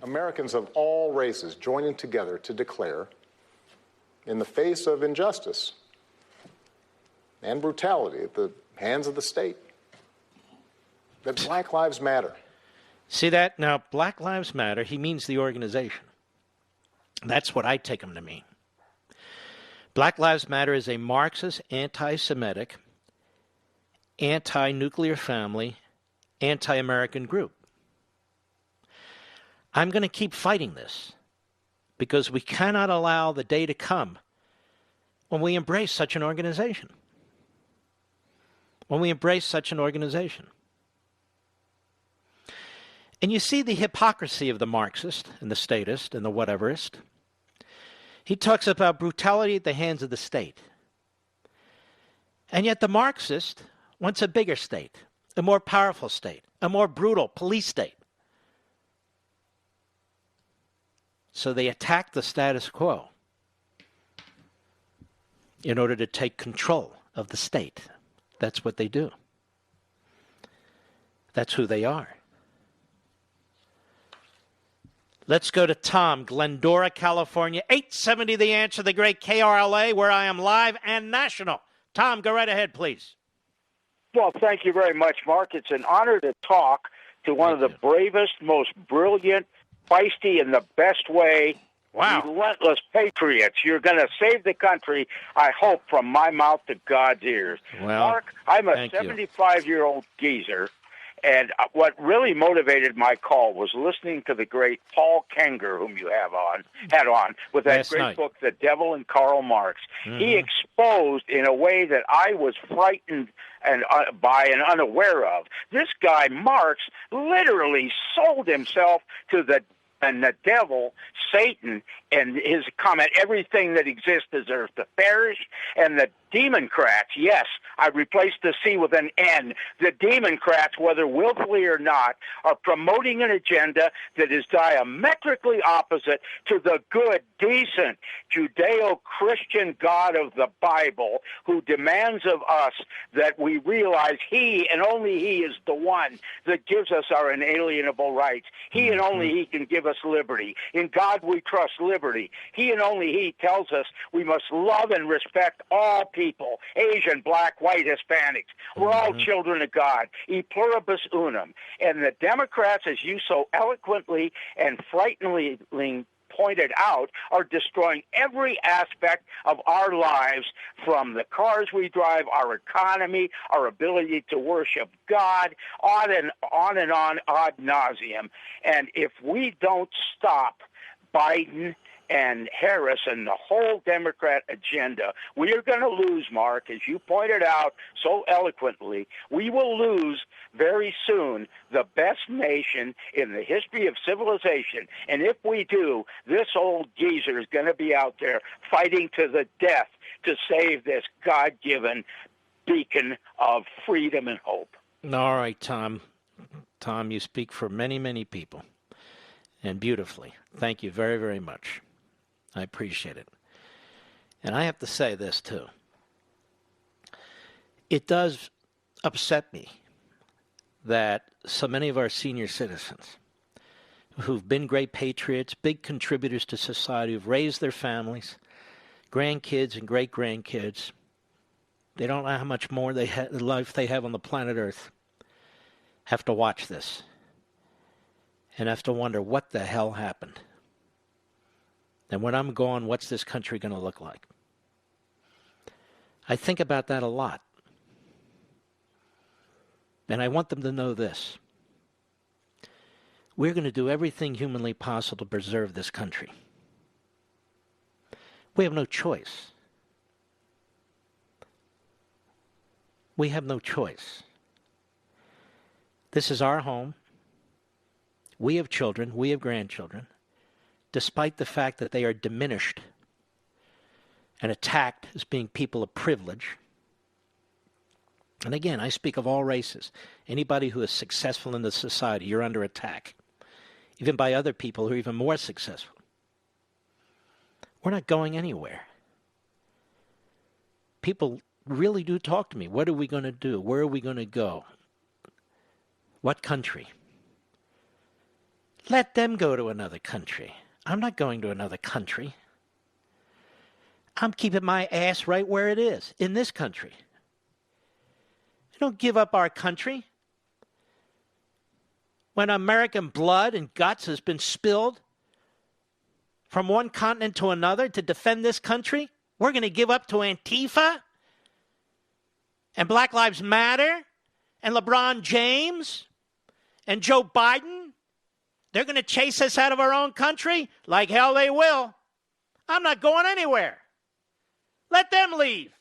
Americans of all races joining together to declare, in the face of injustice and brutality at the hands of the state, that Black Lives Matter. See that? Now, Black Lives Matter, he means the organization. That's what I take him to mean. Black Lives Matter is a Marxist, anti-Semitic, anti-nuclear family, anti-American group. I'm going to keep fighting this. because we cannot allow the day to come when we embrace such an organization. When we embrace such an organization. And you see the hypocrisy of the Marxist and the statist and the whateverist. He talks about brutality at the hands of the state. And yet the Marxist wants a bigger state, a more powerful state, a more brutal police state. So they attack the status quo in order to take control of the state. That's what they do. That's who they are. Let's go to Tom, Glendora, California. 870 The Answer, the great KRLA, where I am live and national. Tom, go right ahead, please. Well, thank you very much, Mark. It's an honor to talk to one of the bravest, most brilliant, feisty, in the best way, relentless patriots. You're going to save the country, I hope, from my mouth to God's ears. Well, Mark, I'm a 75-year-old geezer, and what really motivated my call was listening to the great Paul Kenger, whom you had on, with that Last great night. book, The Devil and Karl Marx. Mhm. He exposed, in a way that I was frightened and by and unaware of, this guy Marx literally sold himself to the devil, Satan, and his comment, everything that exists deserves to perish, and the Democrats, yes, I replaced the C with an N. The Democrats, whether willfully or not, are promoting an agenda that is diametrically opposite to the good, decent, Judeo-Christian God of the Bible, who demands of us that we realize He and only He is the one that gives us our inalienable rights. He and only He can give us liberty. In God we trust liberty. He and only He tells us we must love and respect all people, Asian, black, white, Hispanics. We're all children of God, e pluribus unum. And the Democrats, as you so eloquently and frighteningly pointed out, are destroying every aspect of our lives, from the cars we drive, our economy, our ability to worship God, on and on ad nauseum. And if we don't stop Biden and Harris and the whole Democrat agenda, we are going to lose, Mark, as you pointed out so eloquently. We will lose very soon the best nation in the history of civilization. And if we do, this old geezer is going to be out there fighting to the death to save this God-given beacon of freedom and hope. All right, Tom. Tom, you speak for many, many people, and beautifully. Thank you very, very much. I appreciate it. And I have to say this, too. It does upset me that so many of our senior citizens who've been great patriots, big contributors to society, who've raised their families, grandkids and great-grandkids, they don't know how much more life they have on the planet Earth, have to watch this and have to wonder what the hell happened. And when I'm gone, what's this country going to look like? I think about that a lot. And I want them to know this. We're going to do everything humanly possible to preserve this country. We have no choice. We have no choice. This is our home. We have children. We have grandchildren. Despite the fact that they are diminished and attacked as being people of privilege. And again, I speak of all races. Anybody who is successful in the society, you're under attack. Even by other people who are even more successful. We're not going anywhere. People really do talk to me. What are we going to do? Where are we going to go? What country? Let them go to another country. I'm not going to another country. I'm keeping my ass right where it is, in this country. We don't give up our country. When American blood and guts has been spilled from one continent to another to defend this country, we're going to give up to Antifa and Black Lives Matter and LeBron James and Joe Biden They're going to chase us out of our own country? Like hell they will. I'm not going anywhere. Let them leave.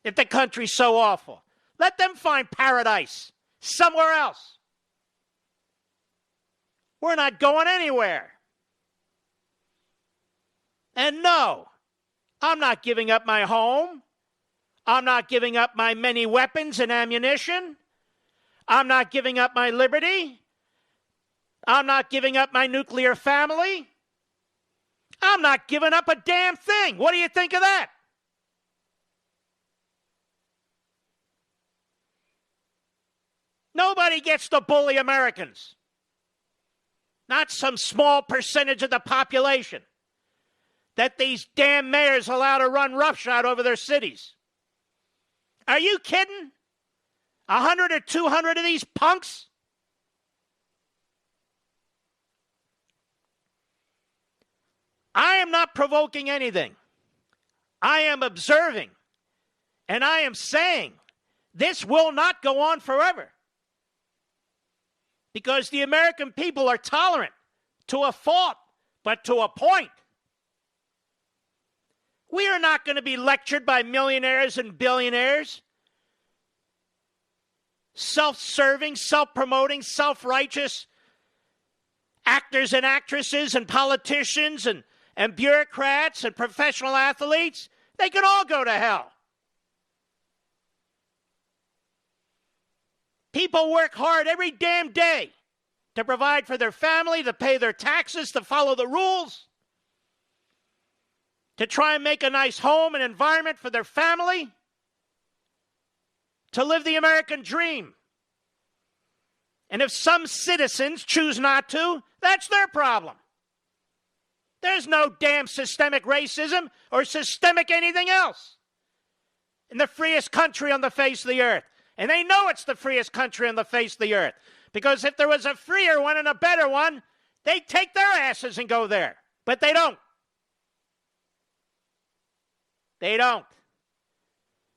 If the country's so awful, let them find paradise somewhere else. We're not going anywhere. And no, I'm not giving up my home. I'm not giving up my many weapons and ammunition. I'm not giving up my liberty. I'm not giving up my nuclear family. I'm not giving up a damn thing. What do you think of that? Nobody gets to bully Americans. Not some small percentage of the population that these damn mayors allow to run roughshod over their cities. Are you kidding? 100 or 200 of these punks? I am not provoking anything. I am observing. And I am saying this will not go on forever. Because the American people are tolerant to a fault, but to a point. We are not going to be lectured by millionaires and billionaires. Self-serving, self-promoting, self-righteous actors and actresses and politicians and bureaucrats and professional athletes. They can all go to hell. People work hard every damn day to provide for their family, to pay their taxes, to follow the rules, to try and make a nice home and environment for their family, to live the American dream. And if some citizens choose not to, that's their problem. There's no damn systemic racism or systemic anything else in the freest country on the face of the earth. And they know it's the freest country on the face of the earth. Because if there was a freer one and a better one, they'd take their asses and go there. But they don't. They don't.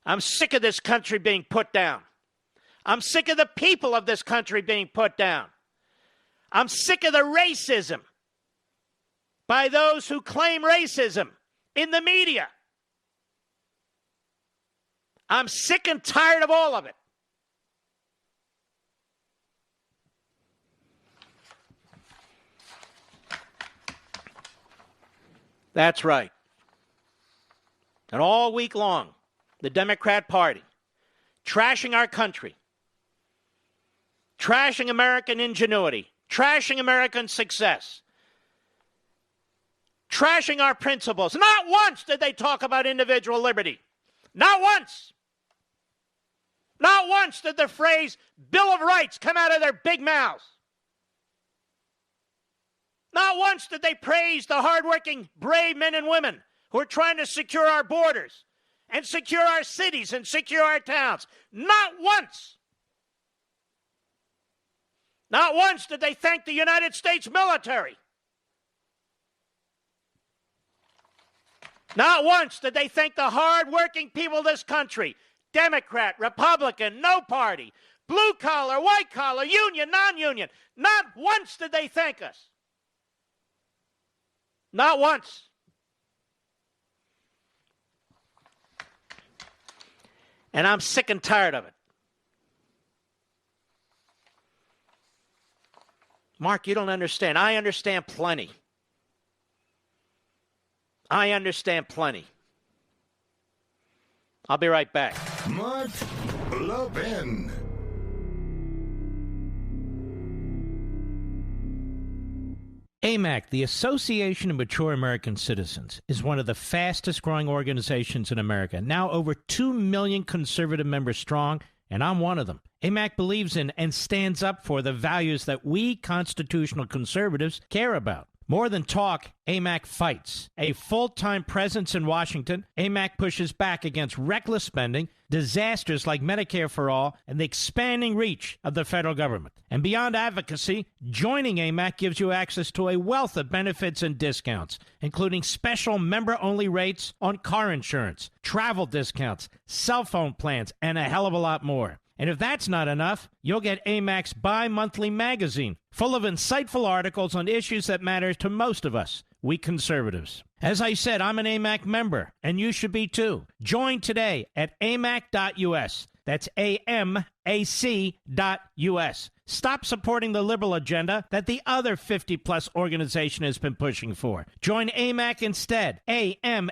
I'm sick of this country being put down. I'm sick of the people of this country being put down. I'm sick of the racism by those who claim racism in the media. I'm sick and tired of all of it. That's right. And all week long, the Democrat Party, trashing our country, trashing American ingenuity, trashing American success, trashing our principles. Not once did they talk about individual liberty. Not once. Not once did the phrase Bill of Rights come out of their big mouths. Not once did they praise the hardworking, brave men and women who are trying to secure our borders and secure our cities and secure our towns. Not once. Not once did they thank the United States military. Not once did they thank the hard-working people of this country. Democrat, Republican, no party, blue collar, white collar, union, non-union. Not once did they thank us. Not once. And I'm sick and tired of it. Mark, you don't understand. I understand plenty. I understand plenty. I'll be right back. Mark Levin. AMAC, the Association of Mature American Citizens, is one of the fastest growing organizations in America. Now over 2 million conservative members strong, and I'm one of them. AMAC believes in and stands up for the values that we constitutional conservatives care about. More than talk, AMAC fights. A full-time presence in Washington, AMAC pushes back against reckless spending, disasters like Medicare for All, and the expanding reach of the federal government. And beyond advocacy, joining AMAC gives you access to a wealth of benefits and discounts, including special member-only rates on car insurance, travel discounts, cell phone plans, and a hell of a lot more. And if that's not enough, you'll get AMAC's bi-monthly magazine, full of insightful articles on issues that matter to most of us, we conservatives. As I said, I'm an AMAC member, and you should be too. Join today at amac.us. That's AMAC.us. Stop supporting the liberal agenda that the other 50-plus organization has been pushing for. Join AMAC instead. AMAC.us.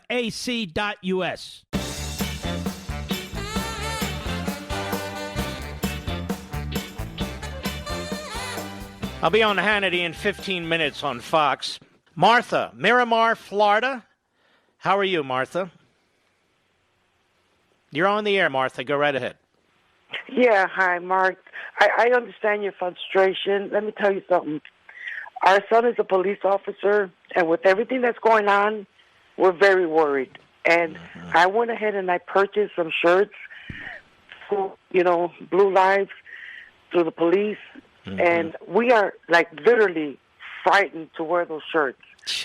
I'll be on Hannity in 15 minutes on Fox. Martha, Miramar, Florida. How are you, Martha? You're on the air, Martha. Go right ahead. Yeah, hi, Mark. I understand your frustration. Let me tell you something. Our son is a police officer, and with everything that's going on, we're very worried. And I went ahead and I purchased some shirts for, Blue Lives through the police. And we are, literally frightened to wear those shirts.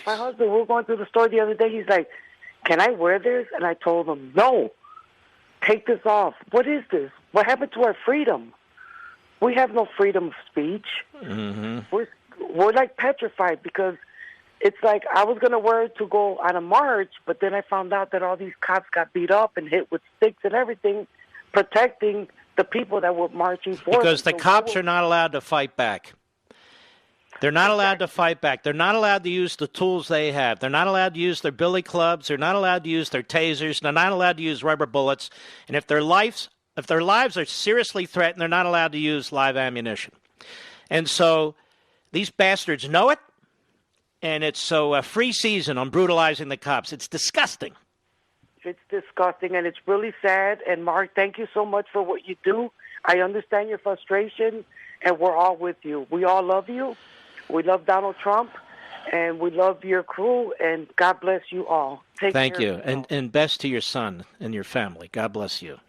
My husband, we were going through the store the other day. He's like, can I wear this? And I told him, no, take this off. What is this? What happened to our freedom? We have no freedom of speech. We're petrified because it's like I was going to wear it to go on a march, but then I found out that all these cops got beat up and hit with sticks and everything, protecting the people that were marching for because the cops are not allowed to fight back. They're not allowed to fight back. They're not allowed to use the tools they have. They're not allowed to use their billy clubs. They're not allowed to use their tasers. They're not allowed to use rubber bullets. And if their lives are seriously threatened, they're not allowed to use live ammunition. And so these bastards know it, and it's so free season on brutalizing the cops. It's disgusting. It's disgusting, and it's really sad. And, Mark, thank you so much for what you do. I understand your frustration, and we're all with you. We all love you. We love Donald Trump, and we love your crew, and God bless you all. Thank you, and best to your son and your family. God bless you.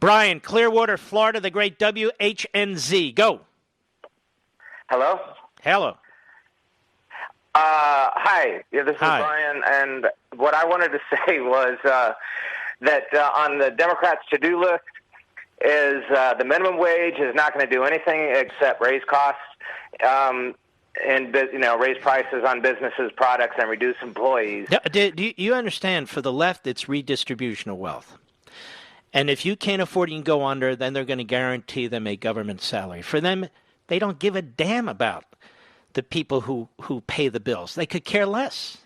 Brian, Clearwater, Florida, the great WHNZ. Go. Hello? Hello. Hi, this is Brian, and what I wanted to say was that on the Democrats' to-do list is the minimum wage is not going to do anything except raise costs and raise prices on businesses' products and reduce employees. Do you understand, for the left, it's redistribution of wealth. And if you can't afford, you can go under, then they're going to guarantee them a government salary. For them, they don't give a damn about the people who pay the bills. They could care less.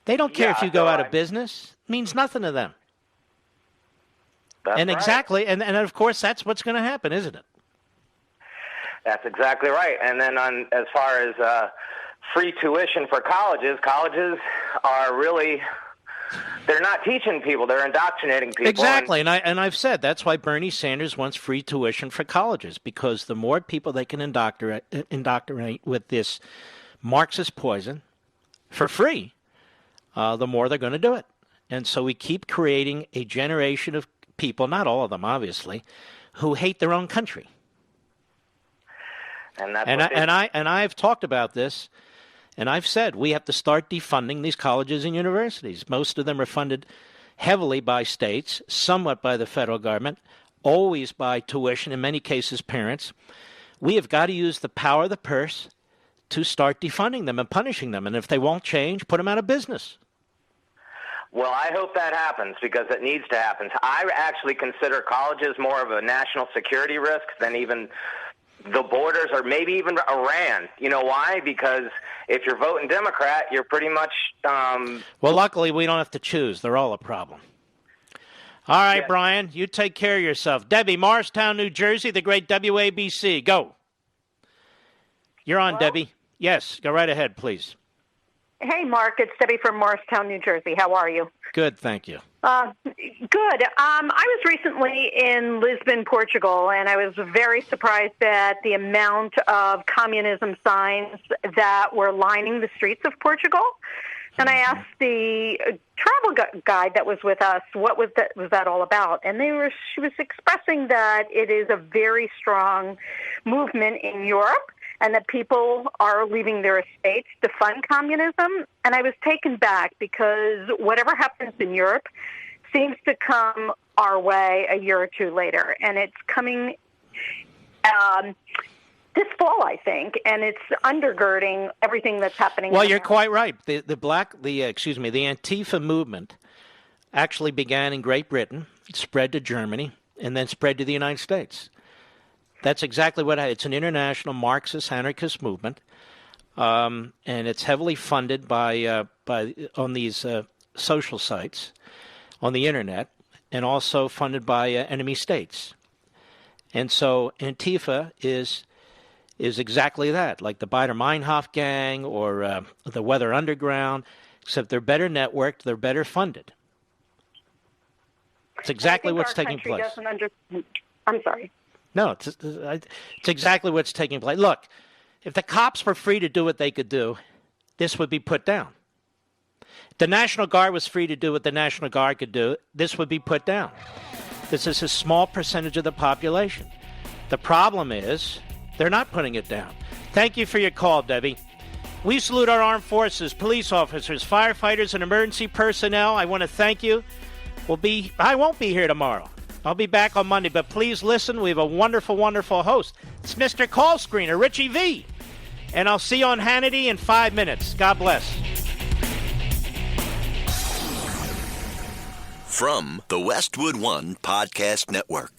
They don't care if you go out of business. It means nothing to them. That's right. Exactly, and of course that's what's going to happen, isn't it? That's exactly right. And then as far as free tuition for colleges are really, they're not teaching people, they're indoctrinating people. Exactly, and I've said that's why Bernie Sanders wants free tuition for colleges, because the more people they can indoctrinate with this Marxist poison for free, the more they're going to do it. And so we keep creating a generation of people, not all of them obviously, who hate their own country. And I've talked about this, and I've said we have to start defunding these colleges and universities. Most of them are funded heavily by states, somewhat by the federal government, always by tuition, in many cases parents. We have got to use the power of the purse to start defunding them and punishing them. And if they won't change, put them out of business. Well, I hope that happens because it needs to happen. I actually consider colleges more of a national security risk than even the borders or maybe even Iran. You know why? Because if you're voting Democrat, you're pretty much... Well, luckily, we don't have to choose. They're all a problem. All right, Brian, you take care of yourself. Debbie, Morristown, New Jersey, the great WABC. Go. You're on, Debbie. Yes, go right ahead, please. Hey, Mark, it's Debbie from Morristown, New Jersey. How are you? Good, thank you. Good. I was recently in Lisbon, Portugal, and I was very surprised at the amount of communism signs that were lining the streets of Portugal. And I asked the travel guide that was with us, what was that all about? And she was expressing that it is a very strong movement in Europe, and that people are leaving their estates to fund communism. And I was taken back because whatever happens in Europe seems to come our way a year or two later, and it's coming this fall, I think, and it's undergirding everything that's happening. Well, you're quite right. The Antifa movement actually began in Great Britain, spread to Germany, and then spread to the United States. That's exactly what it's an international Marxist anarchist movement, and it's heavily funded by on these social sites on the internet, and also funded by enemy states. And so Antifa is exactly that, like the Baader-Meinhof gang or the Weather Underground, except they're better networked, they're better funded. It's exactly what's taking place. I'm sorry. No, it's exactly what's taking place. Look, if the cops were free to do what they could do, this would be put down. If the National Guard was free to do what the National Guard could do, this would be put down. This is a small percentage of the population. The problem is they're not putting it down. Thank you for your call, Debbie. We salute our armed forces, police officers, firefighters, and emergency personnel. I want to thank you. I won't be here tomorrow. I'll be back on Monday, but please listen. We have a wonderful, wonderful host. It's Mr. Call Screener, Richie V. And I'll see you on Hannity in 5 minutes. God bless. From the Westwood One Podcast Network.